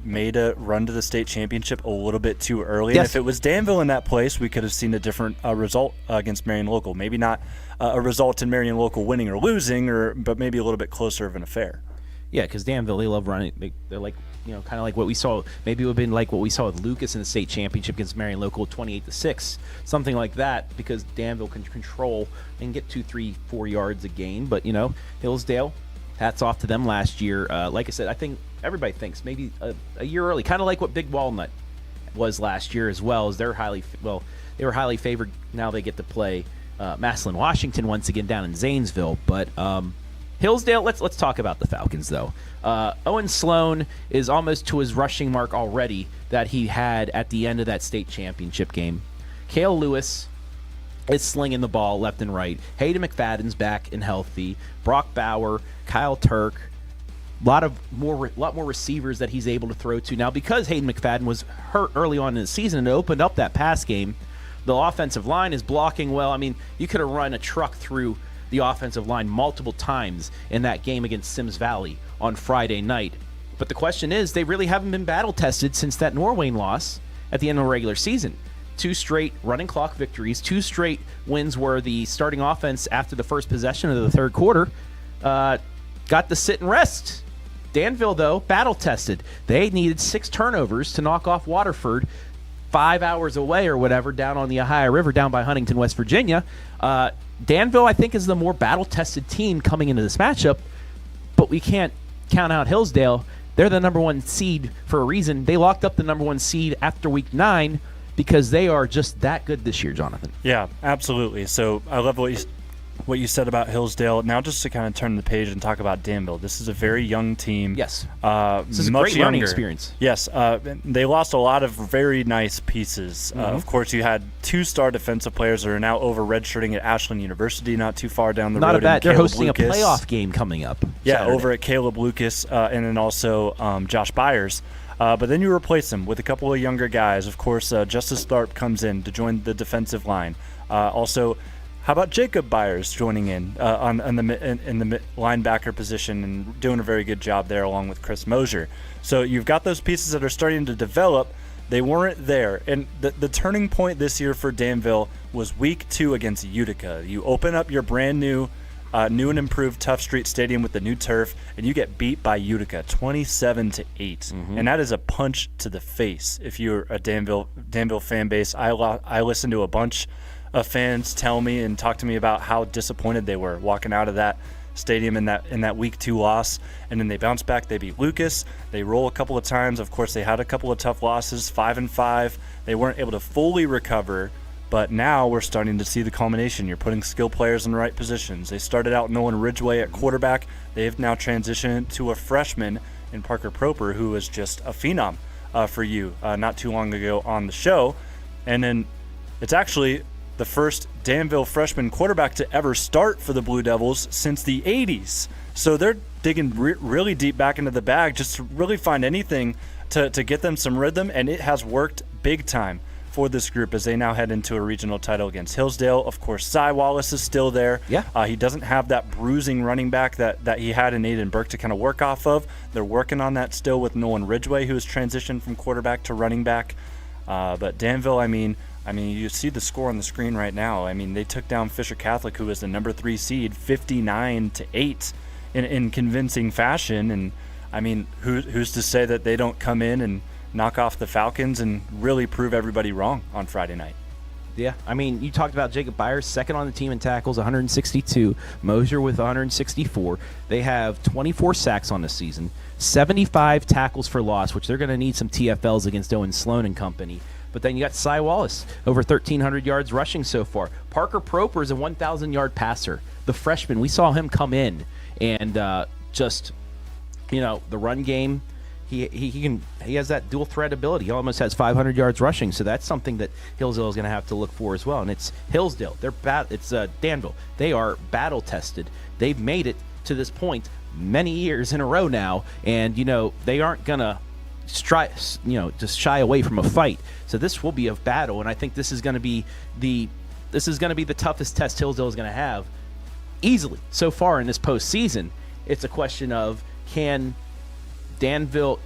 made a run to the state championship a little bit too early. Yes. And if it was Danville in that place, we could have seen a different result against Marion Local. Maybe not a result in Marion Local winning or losing, but maybe a little bit closer of an affair. Yeah, because Danville, they love running. They're like, kind of like what we saw. Maybe it would have been like what we saw with Lucas in the state championship against Marion Local, 28-6, something like that. Because Danville can control and get 2, 3, 4 yards a game. But Hillsdale, hats off to them last year. Like I said, I think everybody thinks maybe a year early, kind of like what Big Walnut was last year as well. As they're they were highly favored. Now they get to play Massillon, Washington once again down in Zanesville. But Hillsdale, let's talk about the Falcons, though. Owen Sloan is almost to his rushing mark already that he had at the end of that state championship game. Cale Lewis is slinging the ball left and right. Hayden McFadden's back and healthy. Brock Bauer, Kyle Turk, lot more receivers that he's able to throw to. Now, because Hayden McFadden was hurt early on in the season and it opened up that pass game, the offensive line is blocking well. I mean, you could have run a truck through the offensive line multiple times in that game against Sims Valley on Friday night. But the question is, they really haven't been battle-tested since that Norwayne loss at the end of the regular season. 2 straight running clock victories, 2 straight wins where the starting offense after the first possession of the third quarter got the sit and rest. Danville, though, battle-tested. They needed 6 turnovers to knock off Waterford 5 hours away or whatever down on the Ohio River down by Huntington, West Virginia. Danville, I think, is the more battle-tested team coming into this matchup, but we can't count out Hillsdale. They're the number 1 seed for a reason. They locked up the number 1 seed after week 9 because they are just that good this year, Jonathan. Yeah, absolutely. So I love what you said about Hillsdale. Now just to kind of turn the page and talk about Danville. This is a very young team. Yes. This is a much great younger. learning experience. Yes. They lost a lot of very nice pieces. Of course, you had 2 star defensive players that are now over redshirting at Ashland University, not too far down the road. Not a bad. They're Caleb hosting Lucas. a playoff game coming up. Yeah, Saturday. over at Caleb Lucas and then also Josh Byers. But then you replace them with a couple of younger guys. Of course, Justice Tharp comes in to join the defensive line. Also, how about Jacob Byers joining in in the linebacker position and doing a very good job there along with Chris Mosier. So you've got those pieces that are starting to develop. They weren't there. And the turning point this year for Danville was week 2 against Utica. You open up your brand new and improved Tough Street Stadium with the new turf, and you get beat by Utica 27-8. And that is a punch to the face if you're a Danville fan base. I listened to a bunch of fans tell me and talk to me about how disappointed they were walking out of that stadium in that week 2 loss, and then they bounce back. They beat Lucas. They roll a couple of times. Of course, they had a couple of tough losses, 5-5. They weren't able to fully recover, but now we're starting to see the culmination. You're putting skill players in the right positions. They started out Nolan Ridgway at quarterback. They've now transitioned to a freshman in Parker Proper, who was just a phenom for you not too long ago on the show. And then it's actually the first Danville freshman quarterback to ever start for the Blue Devils since the 80s. So they're digging really deep back into the bag just to really find anything to get them some rhythm, and it has worked big time for this group as they now head into a regional title against Hillsdale. Of course, Cy Wallace is still there. Yeah. He doesn't have that bruising running back that he had in Aiden Burke to kind of work off of. They're working on that still with Nolan Ridgway, who has transitioned from quarterback to running back. But Danville, I mean, you see the score on the screen right now. I mean, they took down Fisher Catholic, who was the number 3 seed, 59-8 in convincing fashion. And I mean, who's to say that they don't come in and knock off the Falcons and really prove everybody wrong on Friday night? Yeah, I mean, you talked about Jacob Byers, second on the team in tackles, 162. Mosier with 164. They have 24 sacks on the season, 75 tackles for loss, which they're going to need some TFLs against Owen Sloan and company. But then you got Cy Wallace, over 1,300 yards rushing so far. Parker Proper is a 1,000-yard passer. The freshman, we saw him come in and the run game. He has that dual threat ability. He almost has 500 yards rushing, so that's something that Hillsdale is going to have to look for as well. And it's Hillsdale. It's Danville. They are battle tested. They've made it to this point many years in a row now, and they aren't going to just shy away from a fight. So this will be a battle, and I think this is going to be the toughest test Hillsdale is going to have easily so far in this postseason. It's a question of can Danville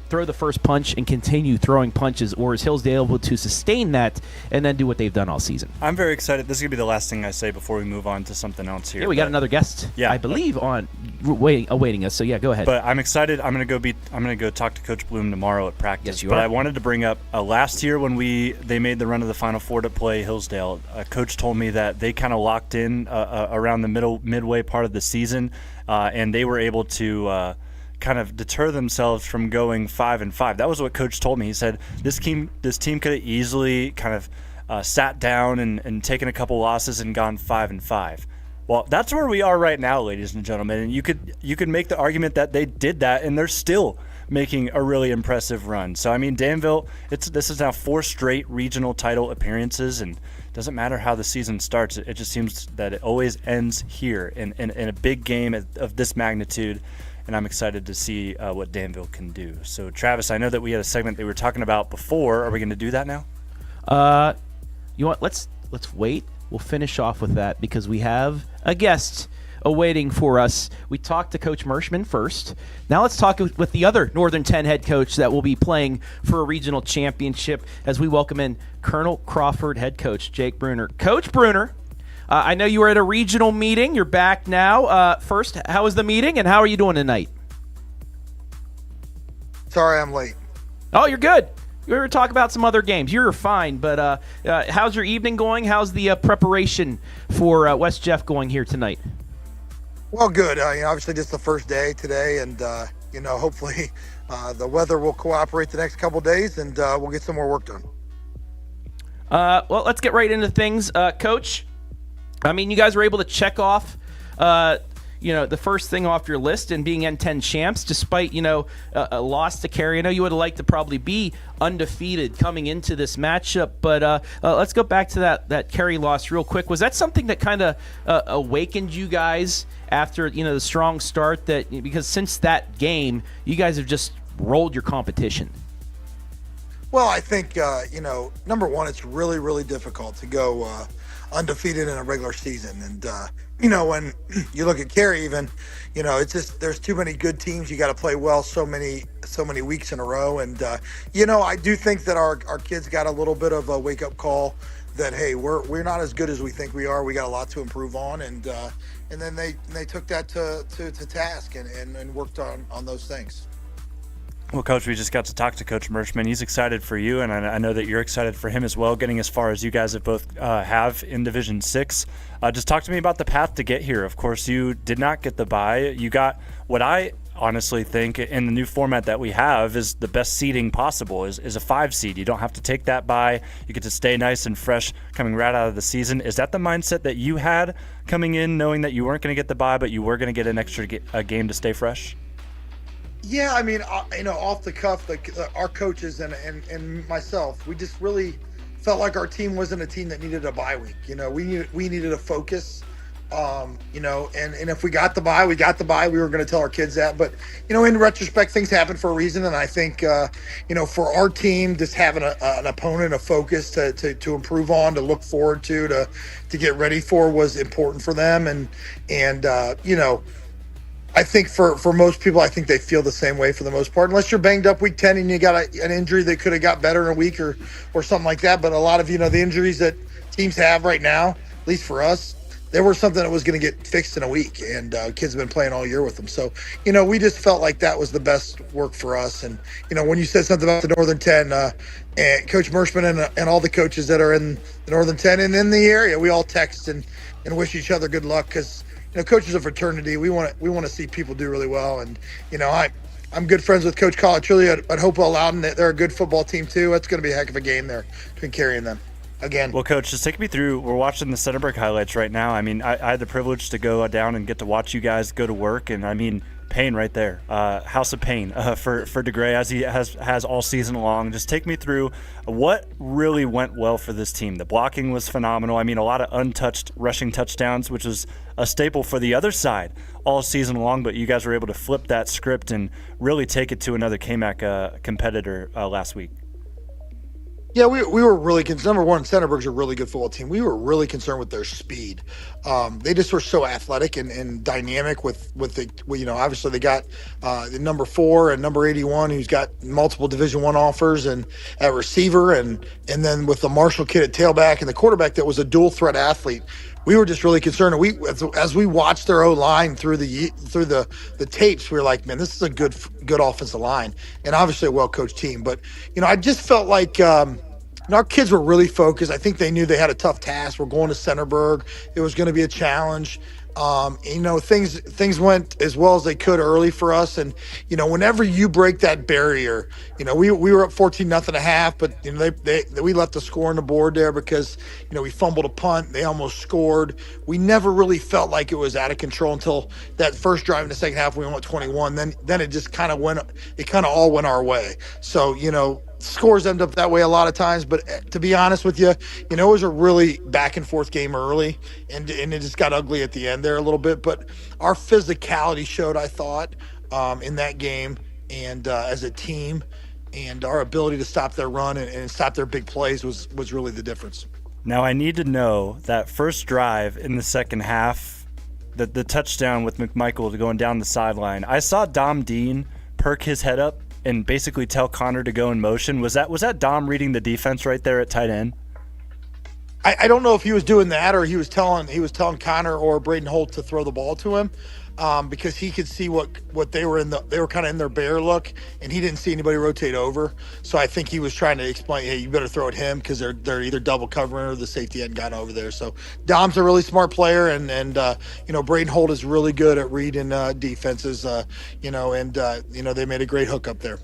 throw the first punch and continue throwing punches, or is Hillsdale able to sustain that and then do what they've done all season? I'm very excited. This is going to be the last thing I say before we move on to something else here. Yeah, we got another guest, I believe, awaiting us. So yeah, go ahead. But I'm excited. I'm going to go talk to Coach Bloom tomorrow at practice. Yes, you but are. I wanted to bring up last year when they made the run of the Final Four to play Hillsdale. Coach told me that they kind of locked in around the midway part of the season, and they were able to kind of deter themselves from going 5-5. That was what Coach told me. He said this team could have easily kind of sat down and taken a couple losses and gone 5-5. Well, that's where we are right now, ladies and gentlemen. And you could make the argument that they did that, and they're still making a really impressive run. So, I mean, Danville, this is now 4 straight regional title appearances, and it doesn't matter how the season starts. It just seems that it always ends here in a big game of this magnitude, and I'm excited to see what Danville can do. So, Travis, I know that we had a segment that we were talking about before. Are we going to do that now? You know what? Let's wait. We'll finish off with that because we have a guest awaiting for us. We talked to Coach Mershman first. Now let's talk with the other Northern 10 head coach that will be playing for a regional championship as we welcome in Colonel Crawford head coach Jake Bruner. Coach Bruner, I know you were at a regional meeting. You're back now. First, how was the meeting and how are you doing tonight? Sorry I'm late. Oh, you're good. We were talking about some other games. You're fine, but how's your evening going? How's the preparation for West Jeff going here tonight? Well, good. Obviously just the first day today, and hopefully the weather will cooperate the next couple days, and we'll get some more work done. Well, let's get right into things, Coach. I mean, you guys were able to check off, the first thing off your list and being N10 champs, despite a loss to Carey. I know you would have liked to probably be undefeated coming into this matchup, but let's go back to that Carey loss real quick. Was that something that kind of awakened you guys after the strong start because since that game you guys have just rolled your competition? Well, I think number one, it's really, really difficult to go undefeated in a regular season, and when you look at Carey, even it's just there's too many good teams. You got to play well so many weeks in a row, and I do think that our kids got a little bit of a wake up call that hey, we're not as good as we think we are. We got a lot to improve on, and then they took that to task and worked on those things. Well, Coach, we just got to talk to Coach Mershman. He's excited for you, and I know that you're excited for him as well, getting as far as you guys have both have in Division 6. Just talk to me about the path to get here. Of course, you did not get the bye. You got what I honestly think in the new format that we have is the best seeding possible, is a 5 seed. You don't have to take that bye. You get to stay nice and fresh coming right out of the season. Is that the mindset that you had coming in, knowing that you weren't going to get the bye, but you were going to get an extra game to stay fresh? Yeah, I mean, off the cuff, our coaches and myself, we just really felt like our team wasn't a team that needed a bye week. We needed a focus. And if we got the bye, we got the bye. We were going to tell our kids that, but in retrospect, things happen for a reason. And I think for our team, just having an opponent, a focus to improve on, to look forward to get ready for was important for them. And I think for most people, I think they feel the same way for the most part, unless you're banged up week 10 and you got an injury that could have got better in a week or something like that. But a lot of, the injuries that teams have right now, at least for us, there was something that was going to get fixed in a week, and kids have been playing all year with them. So, we just felt like that was the best work for us. And, when you said something about the Northern 10, and Coach Mershman and all the coaches that are in the Northern 10 and in the area, we all text and wish each other good luck because, coaches of fraternity, we want to see people do really well. And, I'm good friends with Coach Colatrulli at Hopewell Loudon. They're a good football team too. It's going to be a heck of a game there between Carey and them. Again. Well, Coach, just take me through. We're watching the Centerburg highlights right now. I mean, I had the privilege to go down and get to watch you guys go to work, and I mean, pain right there. House of pain for DeGray as he has all season long. Just take me through what really went well for this team. The blocking was phenomenal. I mean, a lot of untouched rushing touchdowns, which was a staple for the other side all season long, but you guys were able to flip that script and really take it to another KMAC competitor last week. Yeah, we were really concerned. Number one, Centerburg's a really good football team. We were really concerned with their speed. They just were so athletic and dynamic with obviously they got the number 4 and number 81 who's got multiple Division I offers and at receiver and then with the Marshall kid at tailback and the quarterback that was a dual threat athlete. We were just really concerned. As we watched their O-line through the tapes, we were like, man, this is a good offensive line and obviously a well-coached team. But, I just felt like our kids were really focused. I think they knew they had a tough task. We're going to Centerburg. It was going to be a challenge. Things went as well as they could early for us, and whenever you break that barrier, we were up 14-0 at half, but we left the score on the board there because we fumbled a punt, they almost scored. We never really felt like it was out of control until that first drive in the second half. We went 21, then it just kind of all went our way. So scores end up that way a lot of times, but to be honest with you, it was a really back and forth game early, and it just got ugly at the end there a little bit. But our physicality showed, I thought, in that game, and as a team, and our ability to stop their run and stop their big plays was really the difference. Now I need to know that first drive in the second half, the touchdown with McMichael going down the sideline. I saw Dom Dean perk his head up and basically tell Connor to go in motion. Was that Dom reading the defense right there at tight end? I don't know if he was doing that or he was telling Connor or Braden Holt to throw the ball to him, because he could see what they were kind of in their bear look, and he didn't see anybody rotate over. So I think he was trying to explain, hey, you better throw at him because they're either double covering or the safety hadn't gotten over there. So Dom's a really smart player, and Braden Holt is really good at reading defenses. They made a great hook up there.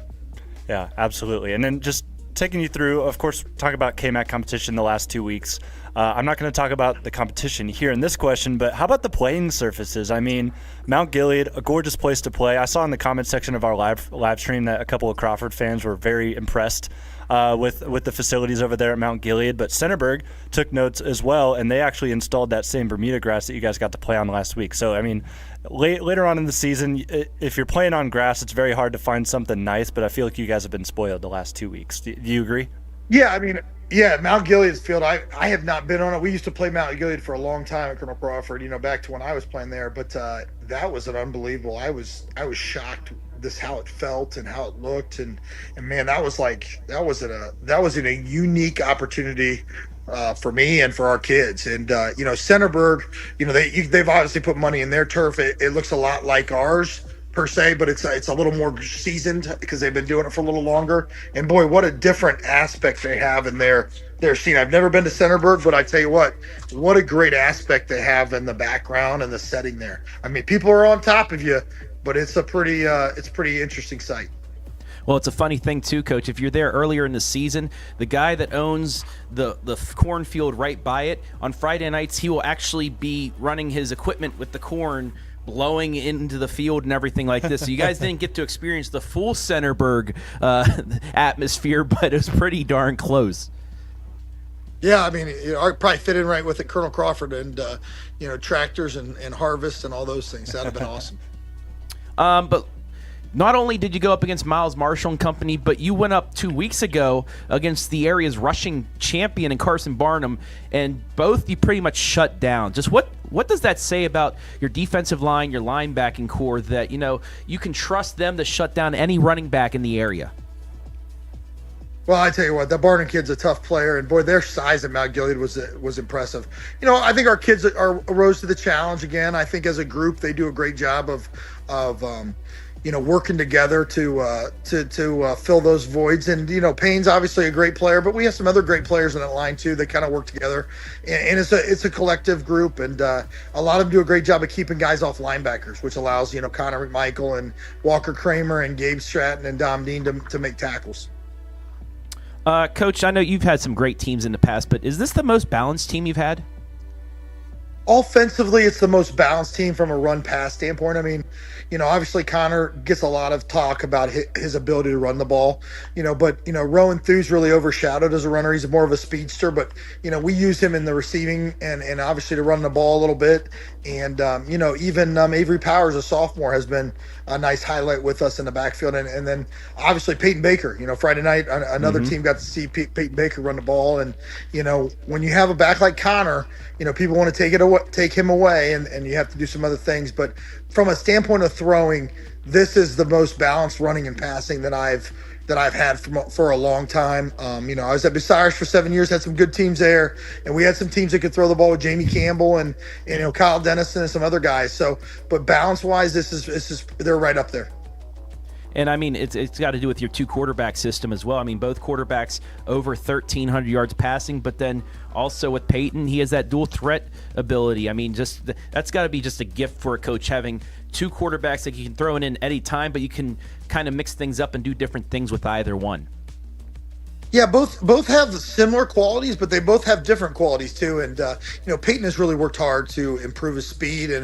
Yeah, absolutely. And then just taking you through, of course, talk about KMAC competition the last 2 weeks. I'm not going to talk about the competition here in this question, but how about the playing surfaces? I mean, Mount Gilead, a gorgeous place to play. I saw in the comment section of our live stream that a couple of Crawford fans were very impressed with the facilities over there at Mount Gilead, but Centerburg took notes as well, and they actually installed that same Bermuda grass that you guys got to play on last week. So, I mean, later on in the season, if you're playing on grass, it's very hard to find something nice, but I feel like you guys have been spoiled the last 2 weeks. Do you agree? Yeah, I mean, Mount Gilead's field, I have not been on it. We used to play Mount Gilead for a long time at Colonel Crawford, back to when I was playing there, but that was an unbelievable. I was shocked how it felt and how it looked, and man, that was a unique opportunity for me and for our kids. And Centerburg, they've obviously put money in their turf. It looks a lot like ours per se, but it's a little more seasoned because they've been doing it for a little longer. And boy, what a different aspect they have in their scene. I've never been to Centerburg, but I tell you what a great aspect they have in the background and the setting there. I mean, people are on top of you, but it's a pretty interesting sight. Well, it's a funny thing, too, Coach. If you're there earlier in the season, the guy that owns the cornfield right by it, on Friday nights, he will actually be running his equipment with the corn blowing into the field and everything like this. So you guys didn't get to experience the full Centerburg atmosphere, but it was pretty darn close. Yeah, I mean, I probably fit in right with it, Colonel Crawford, and tractors and harvest and all those things. That'd have been awesome. But not only did you go up against Miles Marshall and company, but you went up 2 weeks ago against the area's rushing champion in Carson Barnum, and both you pretty much shut down. Just what does that say about your defensive line, your linebacking core, that you can trust them to shut down any running back in the area? Well, I tell you what, the Barnum kid's a tough player, and boy, their size at Mount Gilead was impressive. I think our kids rose to the challenge again. I think as a group, they do a great job of working together to fill those voids. And Payne's obviously a great player, but we have some other great players in that line too that kind of work together. And it's a collective group, and a lot of them do a great job of keeping guys off linebackers, which allows Connor McMichael and Walker Kramer and Gabe Stratton and Dom Dean to make tackles. Coach, I know you've had some great teams in the past, but is this the most balanced team you've had? Offensively, it's the most balanced team from a run-pass standpoint. I mean, obviously Connor gets a lot of talk about his ability to run the ball, but, Rowan Thu's really overshadowed as a runner. He's more of a speedster, but, we use him in the receiving and obviously to run the ball a little bit. And, even Avery Powers, a sophomore, has been a nice highlight with us in the backfield. And then obviously Peyton Baker, Friday night, another team got to see Peyton Baker run the ball. And, when you have a back like Connor, people want to take him away, and you have to do some other things. But from a standpoint of throwing, this is the most balanced running and passing that I've had for a long time. I was at Bucyrus for 7 years, had some good teams there, and we had some teams that could throw the ball with Jamie Campbell and Kyle Dennison and some other guys. So, but balance wise, this is they're right up there. And, I mean, it's got to do with your two-quarterback system as well. I mean, both quarterbacks over 1,300 yards passing, but then also with Peyton, he has that dual threat ability. I mean, that's got to be just a gift for a coach, having two quarterbacks that you can throw in any time, but you can kind of mix things up and do different things with either one. Yeah, both have similar qualities, but they both have different qualities too. And Peyton has really worked hard to improve his speed and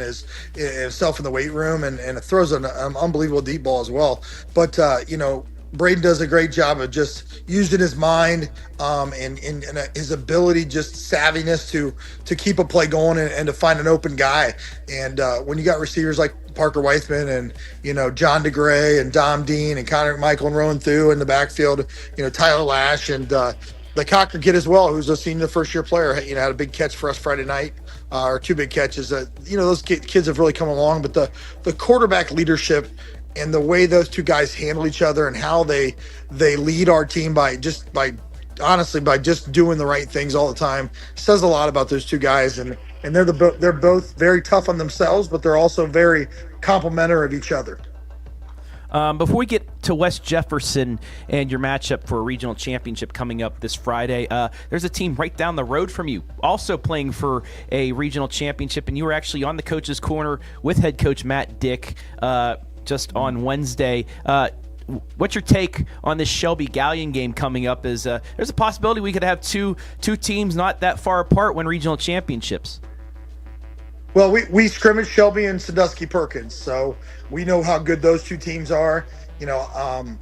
himself in the weight room, and throws an unbelievable deep ball as well. But Braden does a great job of just using his mind and his ability, just savviness to keep a play going and to find an open guy. And when you got receivers like Parker Weithman and John DeGray and Dom Dean and Connor McMichael and Rowan Thu in the backfield, Tyler Lash and the Cochran kid as well, who's a senior first-year player, had a big catch for us Friday night, or two big catches. Those kids have really come along, but the quarterback leadership and the way those two guys handle each other and how they lead our team by just doing the right things all the time says a lot about those two guys. And they're both very tough on themselves, but they're also very complimentary of each other. Before we get to West Jefferson and your matchup for a regional championship coming up this Friday, there's a team right down the road from you also playing for a regional championship, and you were actually on the coach's corner with head coach Matt Dick just on Wednesday. What's your take on this Shelby-Gallion game coming up? There's a possibility we could have two teams not that far apart win regional championships. Well, we scrimmage Shelby and Sandusky Perkins, so we know how good those two teams are.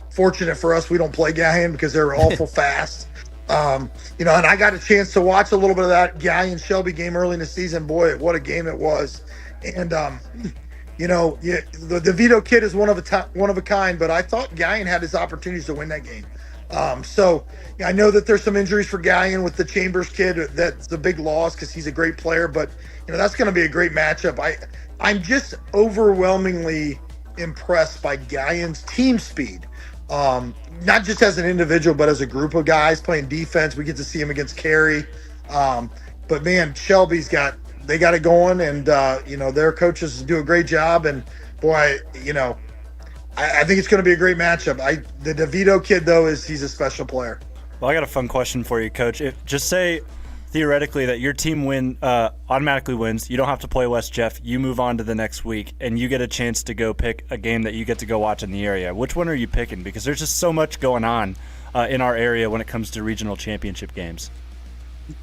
Fortunate for us, we don't play Gallion because they're awful fast. And I got a chance to watch a little bit of that Gallion-Shelby game early in the season. Boy, what a game it was. And, the Vito kid is one of a kind, but I thought Gallion had his opportunities to win that game. I know that there's some injuries for Gallion with the Chambers kid. That's a big loss because he's a great player, but that's going to be a great matchup. I'm just overwhelmingly impressed by Gallion's team speed, not just as an individual, but as a group of guys playing defense. We get to see him against Carey, but man, Shelby's got it going, and their coaches do a great job. And boy, I think it's going to be a great matchup. The DeVito kid, though, he's a special player. Well, I got a fun question for you, Coach. Just say theoretically that your team automatically wins. You don't have to play West Jeff. You move on to the next week, and you get a chance to go pick a game that you get to go watch in the area. Which one are you picking? Because there's just so much going on in our area when it comes to regional championship games.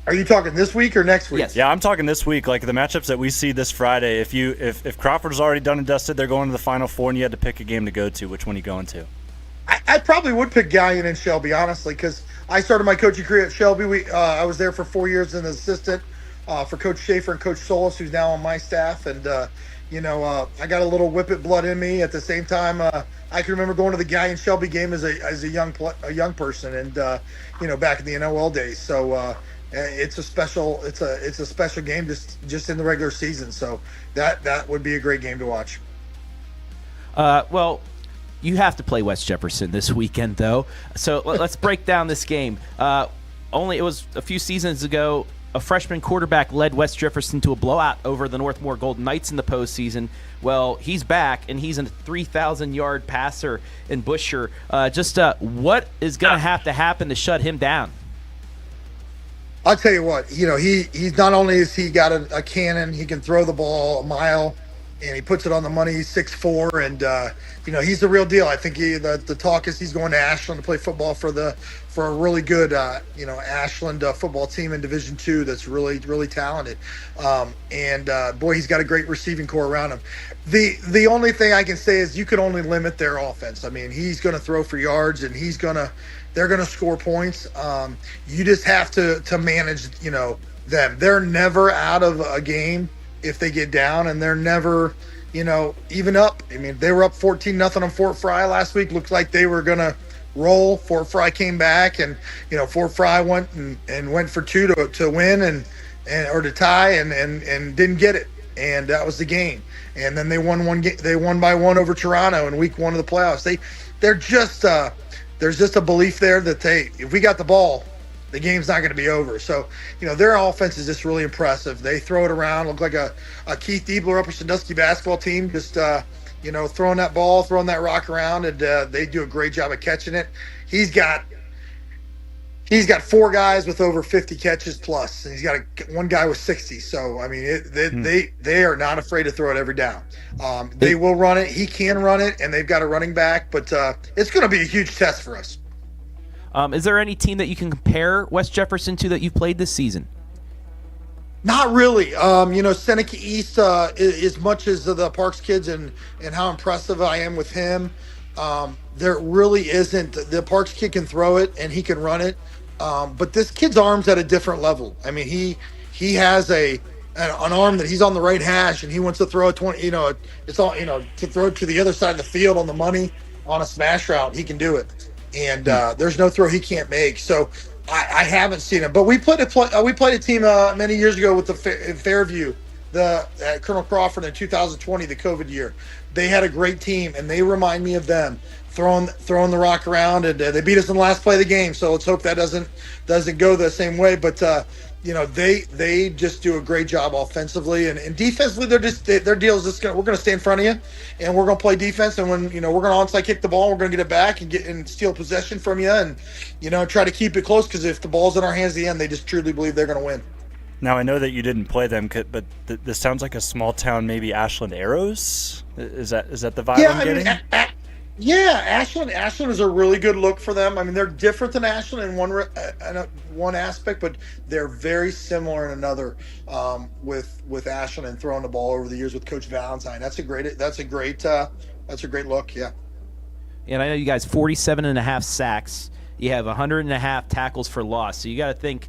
Are you talking this week or next week? Yes. Yeah, I'm talking this week. Like the matchups that we see this Friday. If Crawford's already done and dusted, they're going to the Final Four, and you had to pick a game to go to. Which one are you going to? I probably would pick Gallion and Shelby, honestly, because I started my coaching career at Shelby. I was there for 4 years as an assistant for Coach Schaefer and Coach Solis, who's now on my staff. And, I got a little Whippet blood in me. At the same time, I can remember going to the Gallion-Shelby game as a young person and, back in the NOL days. So it's a special game just in the regular season. So that would be a great game to watch. Well, you have to play West Jefferson this weekend, though. So let's break down this game. It was a few seasons ago, a freshman quarterback led West Jefferson to a blowout over the Northmore Golden Knights in the postseason. Well, he's back, and he's a 3,000-yard passer in Busher. What is going to have to happen to shut him down? I'll tell you what, he's not only has he got a cannon, he can throw the ball a mile, and he puts it on the money. He's 6'4", and he's the real deal. I think the talk is he's going to Ashland to play football for a really good Ashland football team in Division II that's really, really talented. Boy, he's got a great receiving core around him. The only thing I can say is you can only limit their offense. I mean, he's going to throw for yards, and they're going to score points. You just have to manage them. They're never out of a game if they get down, and they're never, even up. I mean, they were up 14-0 on Fort Fry last week. Looked like they were going to roll. Fort Fry came back, and, Fort Fry went for two to win or to tie and didn't get it. And that was the game. And then they won one game. They won by one over Toronto in week 1 of the playoffs. They're just, there's just a belief there that if we got the ball, the game's not going to be over. So, their offense is just really impressive. They throw it around, look like a Keith Diebler Upper Sandusky basketball team, just, throwing that ball, throwing that rock around, and they do a great job of catching it. He's got 4 guys with over 50 catches plus, and he's got one guy with 60. So I mean, they are not afraid to throw it every down. They will run it. He can run it, and they've got a running back. But it's going to be a huge test for us. Is there any team that you can compare West Jefferson to that you've played this season? Not really. Seneca East, as much as the Parks kids and how impressive I am with him, there really isn't. The Parks kid can throw it and he can run it, but this kid's arm's at a different level. I mean, he has an arm that he's on the right hash and he wants to throw a 20. It's all to throw it to the other side of the field on the money on a smash route. He can do it, and there's no throw he can't make. So. I haven't seen him, but we played a team many years ago with the Fairview, Colonel Crawford in 2020, the COVID year. They had a great team, and they remind me of them throwing the rock around, and they beat us in the last play of the game. So let's hope that doesn't go the same way. But they just do a great job offensively and defensively. Their deal is we're going to stay in front of you, and we're going to play defense. And when we're going to onside kick the ball, we're going to get it back and steal possession from you, and try to keep it close, because if the ball's in our hands at the end, they just truly believe they're going to win. Now I know that you didn't play them, but this sounds like a small town, maybe Ashland Arrows. Is that the vibe I'm getting? Ashland is a really good look for them. I mean, they're different than Ashland in one aspect, but they're very similar in another. With Ashland and throwing the ball over the years with Coach Valentine, that's a great look. Yeah. And I know you guys 47.5 sacks. You have 100.5 tackles for loss. So you got to think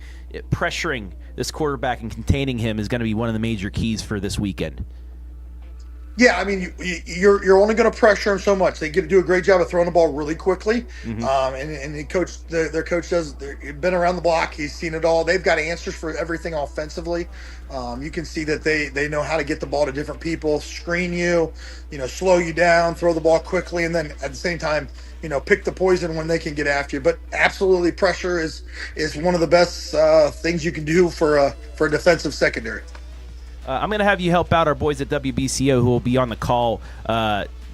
pressuring this quarterback and containing him is going to be one of the major keys for this weekend. Yeah, I mean, you're only going to pressure them so much. They get to do a great job of throwing the ball really quickly. And their coach they've been around the block. He's seen it all. They've got answers for everything offensively. You can see that they know how to get the ball to different people, screen you, slow you down, throw the ball quickly, and then at the same time, pick the poison when they can get after you. But absolutely, pressure is one of the best things you can do for a defensive secondary. I'm going to have you help out our boys at WBCO who will be on the call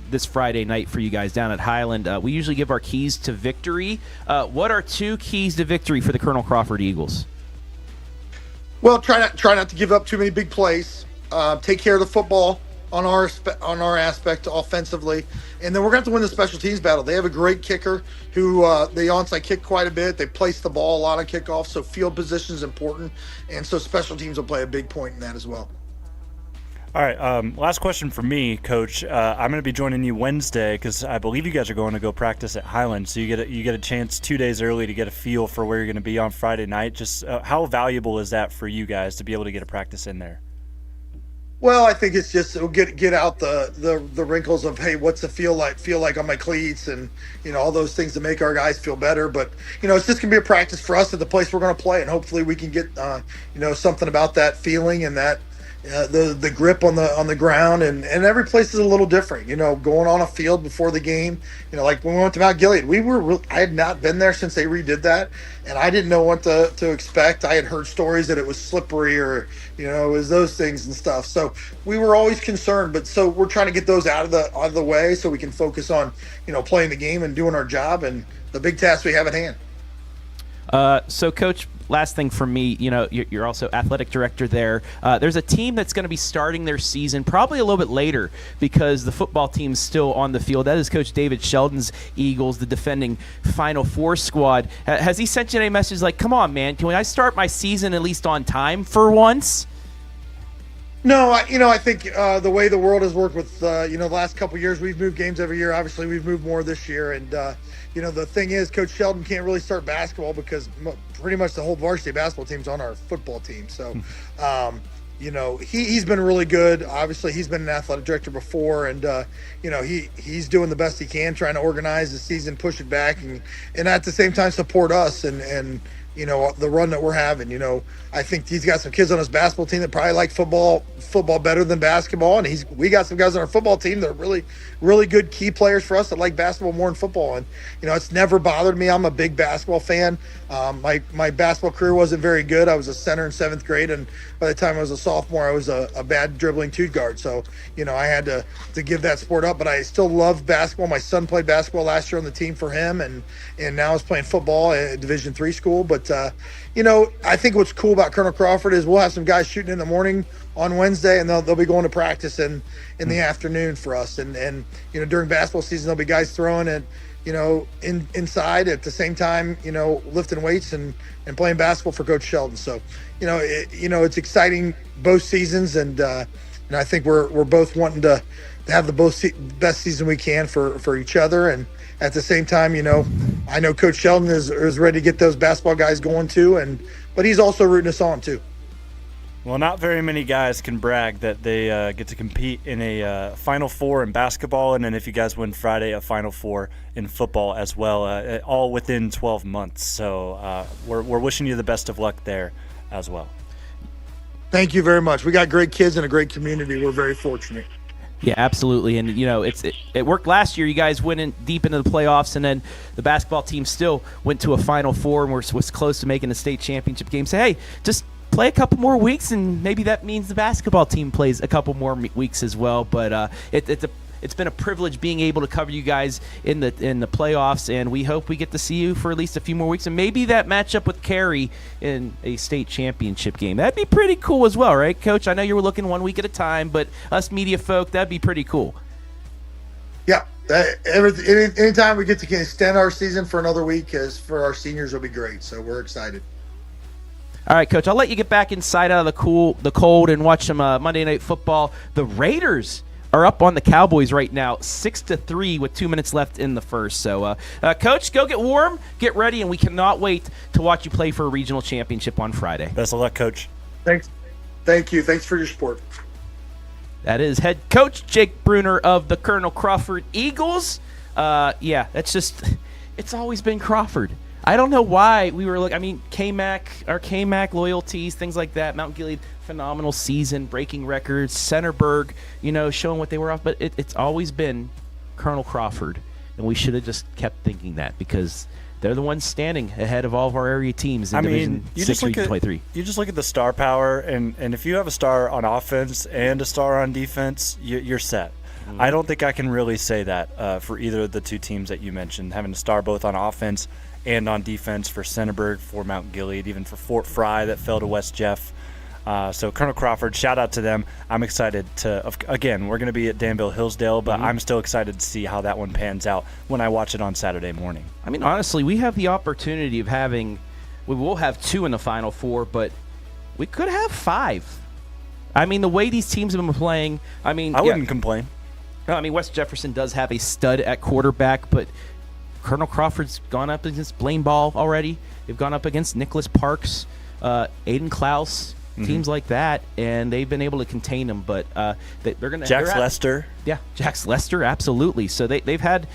this Friday night for you guys down at Highland. We usually give our keys to victory. What are 2 keys to victory for the Colonel Crawford Eagles? Well, try not to give up too many big plays. Take care of the football on our aspect offensively, and then we're going to have to win the special teams battle. They have a great kicker who they onside kick quite a bit. They place the ball a lot on kickoff, so field position is important, and so special teams will play a big point in that as well. All right, last question for me, Coach. I'm going to be joining you Wednesday because I believe you guys are going to go practice at Highland. So you get a chance 2 days early to get a feel for where you're going to be on Friday night. Just how valuable is that for you guys to be able to get a practice in there? Well, I think it's just it'll get out the wrinkles of, hey, what's the feel like on my cleats, and all those things to make our guys feel better. But it's just gonna be a practice for us at the place we're gonna play, and hopefully we can get something about that feeling and that the grip on the ground, and every place is a little different. Going on a field before the game, like when we went to Mount Gilead, I had not been there since they redid that, and I didn't know what to expect. I had heard stories that it was slippery or it was those things and stuff. So we were always concerned, but so we're trying to get those out of the way so we can focus on playing the game and doing our job and the big task we have at hand. So, Coach, last thing from me, you're also athletic director there. There's a team that's going to be starting their season probably a little bit later because the football team's still on the field. That is Coach David Sheldon's Eagles, the defending Final Four squad. Has he sent you any message like, come on, man, can I start my season at least on time for once? No, I think the way the world has worked with, the last couple of years, we've moved games every year. Obviously, we've moved more this year. And, the thing is, Coach Sheldon can't really start basketball because pretty much the whole varsity basketball team's on our football team. So, he's been really good. Obviously, he's been an athletic director before. And, he's doing the best he can, trying to organize the season, push it back, and at the same time support us and the run that we're having. I think he's got some kids on his basketball team that probably like football better than basketball, and we got some guys on our football team that are really, really good key players for us that like basketball more than football. And it's never bothered me. I'm a big basketball fan. My basketball career wasn't very good. I was a center in 7th grade, and by the time I was a sophomore, I was a bad dribbling two guard. So I had to give that sport up. But I still love basketball. My son played basketball last year on the team for him, and now is playing football at Division III school. But I think what's cool about Colonel Crawford is we'll have some guys shooting in the morning on Wednesday, and they'll be going to practice in the afternoon for us. And during basketball season, there'll be guys throwing it, inside at the same time, lifting weights and playing basketball for Coach Sheldon. So, it's exciting both seasons, and I think we're both wanting to have the best season we can for each other. And at the same time, I know Coach Sheldon is ready to get those basketball guys going too, but he's also rooting us on too. Well, not very many guys can brag that they get to compete in a Final Four in basketball, and then if you guys win Friday, a Final Four in football as well, all within 12 months. So we're wishing you the best of luck there as well. Thank you very much. We got great kids and a great community. We're very fortunate. Yeah, absolutely. And, it worked last year. You guys went in deep into the playoffs, and then the basketball team still went to a Final Four and was close to making a state championship game. Say, hey, just play a couple more weeks, and maybe that means the basketball team plays a couple more weeks as well. But it's been a privilege being able to cover you guys in the playoffs, and we hope we get to see you for at least a few more weeks, and maybe that matchup with Carey in a state championship game. That'd be pretty cool as well, right, Coach? I know you were looking 1 week at a time, but us media folk, that'd be pretty cool. Yeah, anytime we get to extend our season for another week for our seniors will be great, so we're excited. All right, Coach, I'll let you get back inside out of the cold and watch some Monday Night Football. The Raiders are up on the Cowboys right now, 6-3 with 2 minutes left in the first. So, Coach, go get warm, get ready, and we cannot wait to watch you play for a regional championship on Friday. Best of luck, Coach. Thanks. Thank you. Thanks for your support. That is head coach Jake Bruner of the Colonel Crawford Eagles. It's always been Crawford. I don't know why we were K-Mac loyalties, things like that. Mount Gilead, phenomenal season, breaking records. Centerburg, showing what they were off. But it's always been Colonel Crawford. And we should have just kept thinking that because they're the ones standing ahead of all of our area teams in Division 6, Region 23. You just look at the star power, and if you have a star on offense and a star on defense, you're set. I don't think I can really say that for either of the two teams that you mentioned, having a star both on offense and on defense for Centerburg, for Mount Gilead, even for Fort Fry that fell to West Jeff. So Colonel Crawford, shout out to them. I'm excited again, we're going to be at Danville Hillsdale, but I'm still excited to see how that one pans out when I watch it on Saturday morning. I mean, honestly, we have the opportunity of we will have 2 in the Final Four, but we could have 5. I mean, the way these teams have been playing, I wouldn't complain. West Jefferson does have a stud at quarterback, but Colonel Crawford's gone up against Blaine Ball already. They've gone up against Nicholas Parks, Aiden Klaus, teams like that, and they've been able to contain them. But they're going to Jax Lester. Yeah, Jax Lester, absolutely. So they've had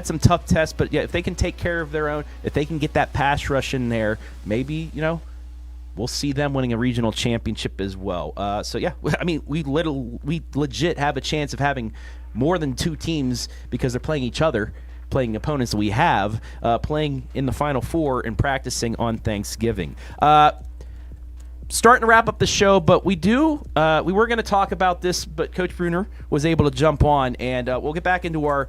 some tough tests, but yeah, if they can take care of their own, if they can get that pass rush in there, maybe we'll see them winning a regional championship as well. So yeah, we legit have a chance of having more than 2 teams because they're playing each other. Playing opponents that we have, playing in the Final Four and practicing on Thanksgiving. Starting to wrap up the show, but we were going to talk about this, but Coach Bruner was able to jump on, and we'll get back into our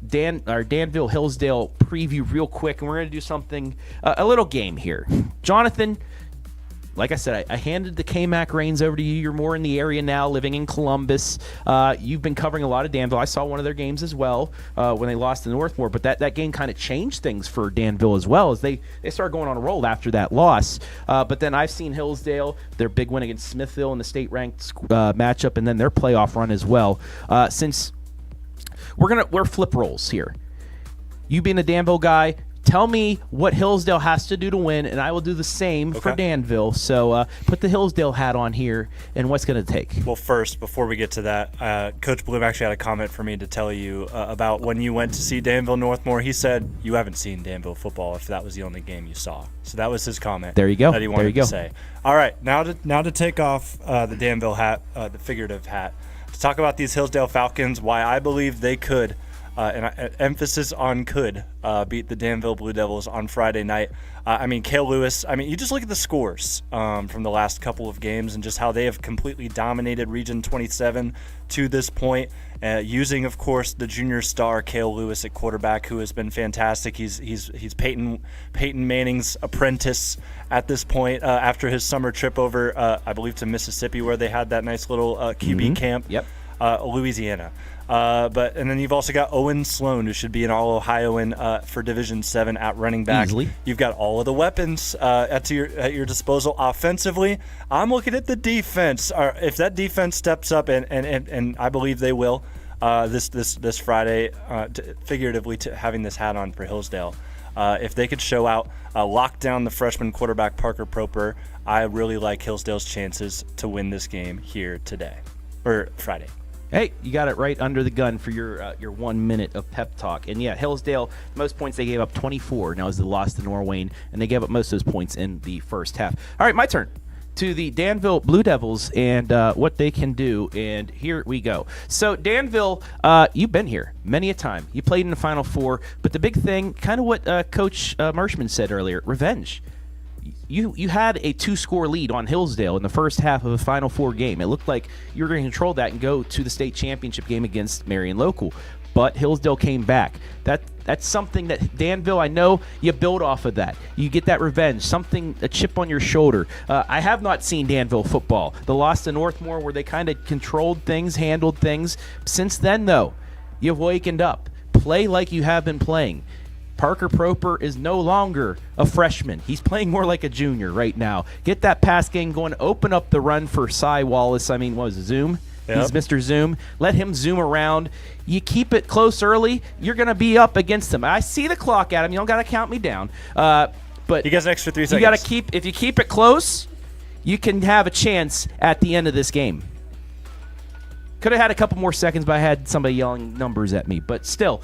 Danville Hillsdale preview real quick, and we're going to do something, a little game here. Jonathan, like I said, I handed the K-Mac reins over to you. You're more in the area now, living in Columbus. You've been covering a lot of Danville. I saw one of their games as well when they lost to Northmore, but that game kind of changed things for Danville as well as they started going on a roll after that loss. But then I've seen Hillsdale, their big win against Smithville in the state-ranked matchup, and then their playoff run as well. Since we're flip roles here. You being a Danville guy, Tell me what Hillsdale has to do to win, and I will do the same for Danville. So put the Hillsdale hat on here, and what's going to take? Well, first, before we get to that, Coach Bloom actually had a comment for me to tell you about when you went to see Danville Northmore. He said you haven't seen Danville football if that was the only game you saw. So that was his comment. There you go. That he wanted to say. All right, now to take off the Danville hat, the figurative hat, to talk about these Hillsdale Falcons, why I believe they could, and emphasis on could, beat the Danville Blue Devils on Friday night. Cale Lewis, you just look at the scores from the last couple of games and just how they have completely dominated Region 27 to this point, using, of course, the junior star Cale Lewis at quarterback, who has been fantastic. He's Peyton Manning's apprentice at this point after his summer trip over, I believe, to Mississippi, where they had that nice little QB camp. Yep. Louisiana. And then you've also got Owen Sloan, who should be an All-Ohioan for Division 7 at running back. Easily. You've got all of the weapons at your disposal offensively. I'm looking at the defense. If that defense steps up, and I believe they will, this Friday, figuratively having this hat on for Hillsdale, if they could show out, lock down the freshman quarterback Parker Proper, I really like Hillsdale's chances to win this game here today, or Friday. Hey, you got it right under the gun for your 1 minute of pep talk. And yeah, Hillsdale, most points they gave up 24. Now is the loss to Norwayne, and they gave up most of those points in the first half. All right, my turn. To the Danville Blue Devils and what they can do, and here we go. So Danville, you've been here many a time. You played in the Final Four, but the big thing, kind of what Coach Mershman said earlier, revenge. You had a 2-score lead on Hillsdale in the first half of a Final Four game. It looked like you were going to control that and go to the state championship game against Marion Local. But Hillsdale came back. That's something that Danville, I know you build off of that. You get that revenge, a chip on your shoulder. I have not seen Danville football. The loss to Northmore where they kind of controlled things, handled things. Since then, though, you've wakened up. Play like you have been playing. Parker Proper is no longer a freshman. He's playing more like a junior right now. Get that pass game going. Open up the run for Cy Wallace. What was it, Zoom? Yep. He's Mr. Zoom. Let him zoom around. You keep it close early, you're going to be up against him. I see the clock, Adam. You don't got to count me down. But he gets an extra 3 seconds. You got to if you keep it close, you can have a chance at the end of this game. Could have had a couple more seconds, but I had somebody yelling numbers at me. But still,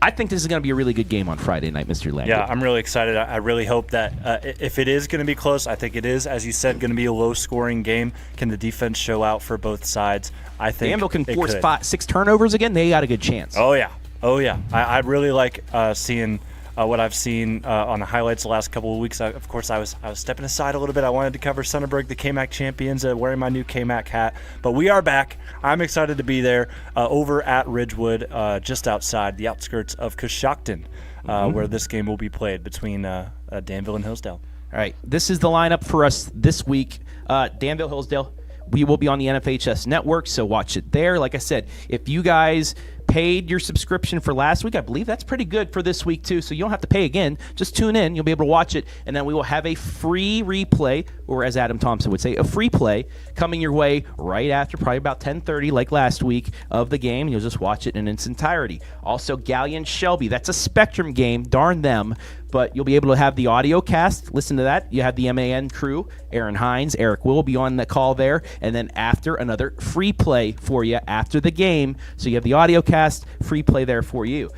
I think this is going to be a really good game on Friday night, Mr. Landry. Yeah, I'm really excited. I really hope that if it is going to be close, I think it is, as you said, going to be a low-scoring game. Can the defense show out for both sides? I think Danville can force 6 turnovers again. They got a good chance. Oh, yeah. I really like seeing what I've seen on the highlights the last couple of weeks. Of course, I was stepping aside a little bit. I wanted to cover Sunderberg, the KMAC champions, wearing my new KMAC hat. But we are back. I'm excited to be there over at Ridgewood, just outside the outskirts of Coshocton, where this game will be played between Danville and Hillsdale. All right, this is the lineup for us this week. Danville, Hillsdale. We will be on the NFHS network, so watch it there. Like I said, if you guys paid your subscription for last week, I believe that's pretty good for this week too, so you don't have to pay again. Just tune in. You'll be able to watch it, and then we will have a free replay, or as Adam Thompson would say, a free play coming your way right after, probably about 10:30 like last week of the game. You'll just watch it in its entirety. Also, Galleon Shelby. That's a Spectrum game. Darn them. But you'll be able to have the audio cast. Listen to that. You have the MAN crew. Aaron Hines, Eric will be on the call there. And then after, another free play for you after the game. So you have the audio cast, free play there for you.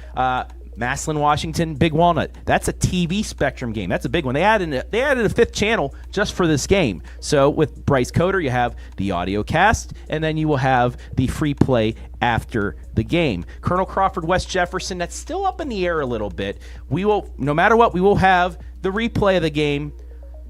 Massillon, Washington, Big Walnut. That's a TV Spectrum game. That's a big one. They added a 5th channel just for this game. So with Bryce Coder, you have the audio cast, and then you will have the free play after the game. Colonel Crawford, West Jefferson, that's still up in the air a little bit. We will, no matter what, we will have the replay of the game.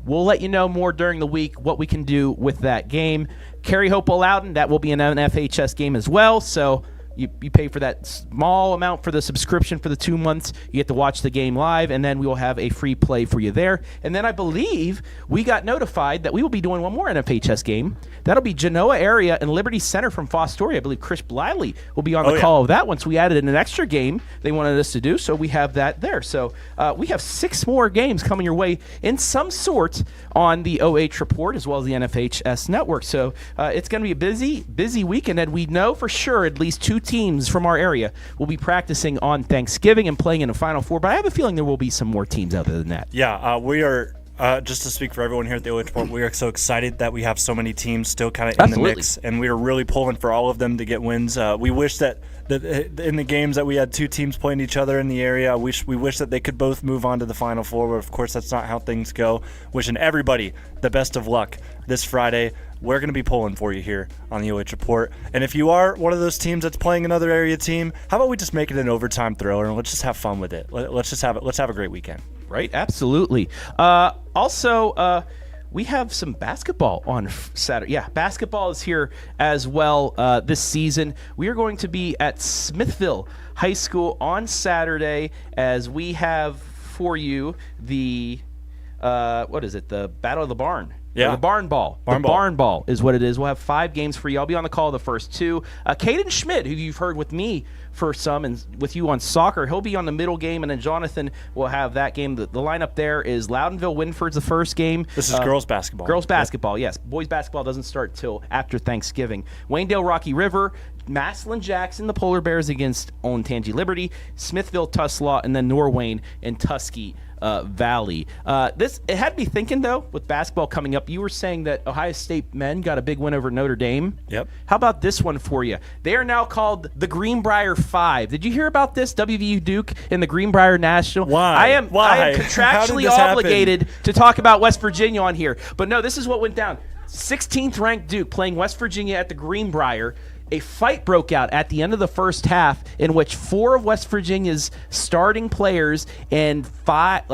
We'll let you know more during the week what we can do with that game. Carey Hopewell Loudon, that will be an NFHS game as well. So you pay for that small amount for the subscription for the 2 months. You get to watch the game live, and then we will have a free play for you there. And then I believe we got notified that we will be doing one more NFHS game. That'll be Genoa area and Liberty Center from Fostoria. I believe Chris Bliley will be on the call of that one. So we added an extra game they wanted us to do, so we have that there. So we have 6 more games coming your way in some sort on the OH.Report as well as the NFHS network. So it's going to be a busy weekend, and we know for sure at least 2 teams from our area will be practicing on Thanksgiving and playing in the Final Four, but I have a feeling there will be some more teams other than that. Yeah, we are. Just to speak for everyone here at the OH.Report, we are so excited that we have so many teams still kind of in the mix, and we are really pulling for all of them to get wins. We wish that in the games that we had 2 teams playing each other in the area, we wish that they could both move on to the Final Four, but of course that's not how things go. Wishing everybody the best of luck this Friday. We're going to be pulling for you here on the OH.Report. And if you are one of those teams that's playing another area team, how about we just make it an overtime thriller and let's just have fun with it. Let's have a great weekend. Right, absolutely. Also, we have some basketball on Saturday. Yeah, basketball is here as well this season. We are going to be at Smithville High School on Saturday as we have for you the, the Battle of the Barn. Yeah. Or the Barn Ball. Barn Ball is what it is. We'll have 5 games for you. I'll be on the call the first 2. Caden Schmidt, who you've heard with me for some and with you on soccer, he'll be on the middle game, and then Jonathan will have that game. The lineup there is Loudonville-Winford's the first game. This is girls basketball. Girls basketball, yes. Boys basketball doesn't start till after Thanksgiving. Waynedale-Rocky River, Massillon-Jackson, the Polar Bears against Olentangy Liberty, Smithville-Tuslaw, and then Norwayne and Tuskegee Valley. It had me thinking, though, with basketball coming up, you were saying that Ohio State men got a big win over Notre Dame. Yep. How about this one for you? They are now called the Greenbrier 5. Did you hear about this? WVU Duke in the Greenbrier National. Why? I am Why? contractually obligated to talk about West Virginia on here. But no, this is what went down. 16th ranked Duke playing West Virginia at the Greenbrier. A fight broke out at the end of the first half in which 4 of West Virginia's starting players and 5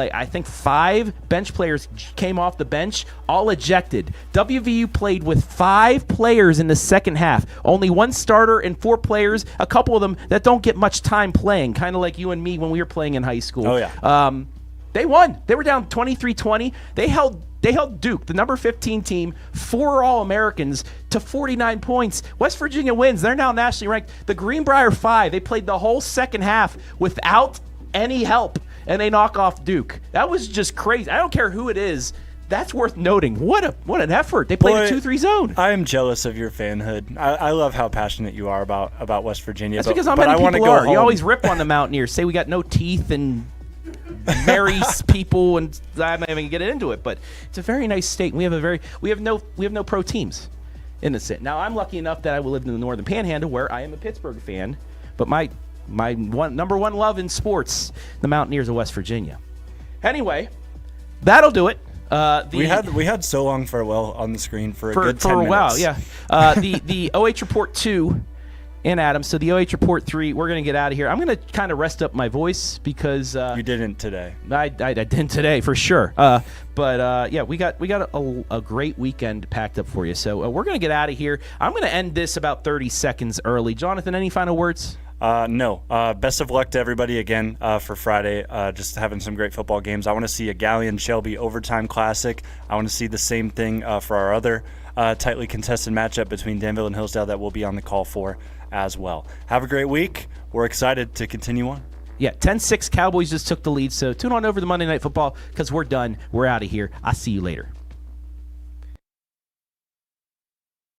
bench players came off the bench, all ejected. WVU played with 5 players in the second half. Only 1 starter and 4 players, a couple of them that don't get much time playing, kind of like you and me when we were playing in high school. Oh, yeah. They won. They were down 23-20. They held Duke, the number 15 team, 4 All-Americans to 49 points. West Virginia wins. They're now nationally ranked. The Greenbrier 5, they played the whole second half without any help, and they knock off Duke. That was just crazy. I don't care who it is. That's worth noting. What an effort. They played a 2-3 zone. I am jealous of your fanhood. I love how passionate you are about West Virginia. That's because many people are. You always rip on the Mountaineers, say we got no teeth and marries people, and I'm not even gonna get into it, but it's a very nice state. We have no pro teams in the state. Now I'm lucky enough that I will live in the Northern Panhandle where I am a Pittsburgh fan, but my number one love in sports, the Mountaineers of West Virginia. Anyway, that'll do it. We had so long farewell on the screen for a good 10 minutes. While, yeah. The OH.Report 2 and Adam. So the OH.Report 3, we're going to get out of here. I'm going to kind of rest up my voice because you didn't today. I didn't today for sure. But we got a great weekend packed up for you. So we're going to get out of here. I'm going to end this about 30 seconds early. Jonathan, any final words? No. Best of luck to everybody again for Friday. Just having some great football games. I want to see a Galleon-Shelby overtime classic. I want to see the same thing for our other tightly contested matchup between Danville and Hillsdale that we'll be on the call for as well. Have a great week. We're excited to continue on. Yeah, 10-6 Cowboys just took the lead. So tune on over to Monday Night Football because we're done. We're out of here. I'll see you later.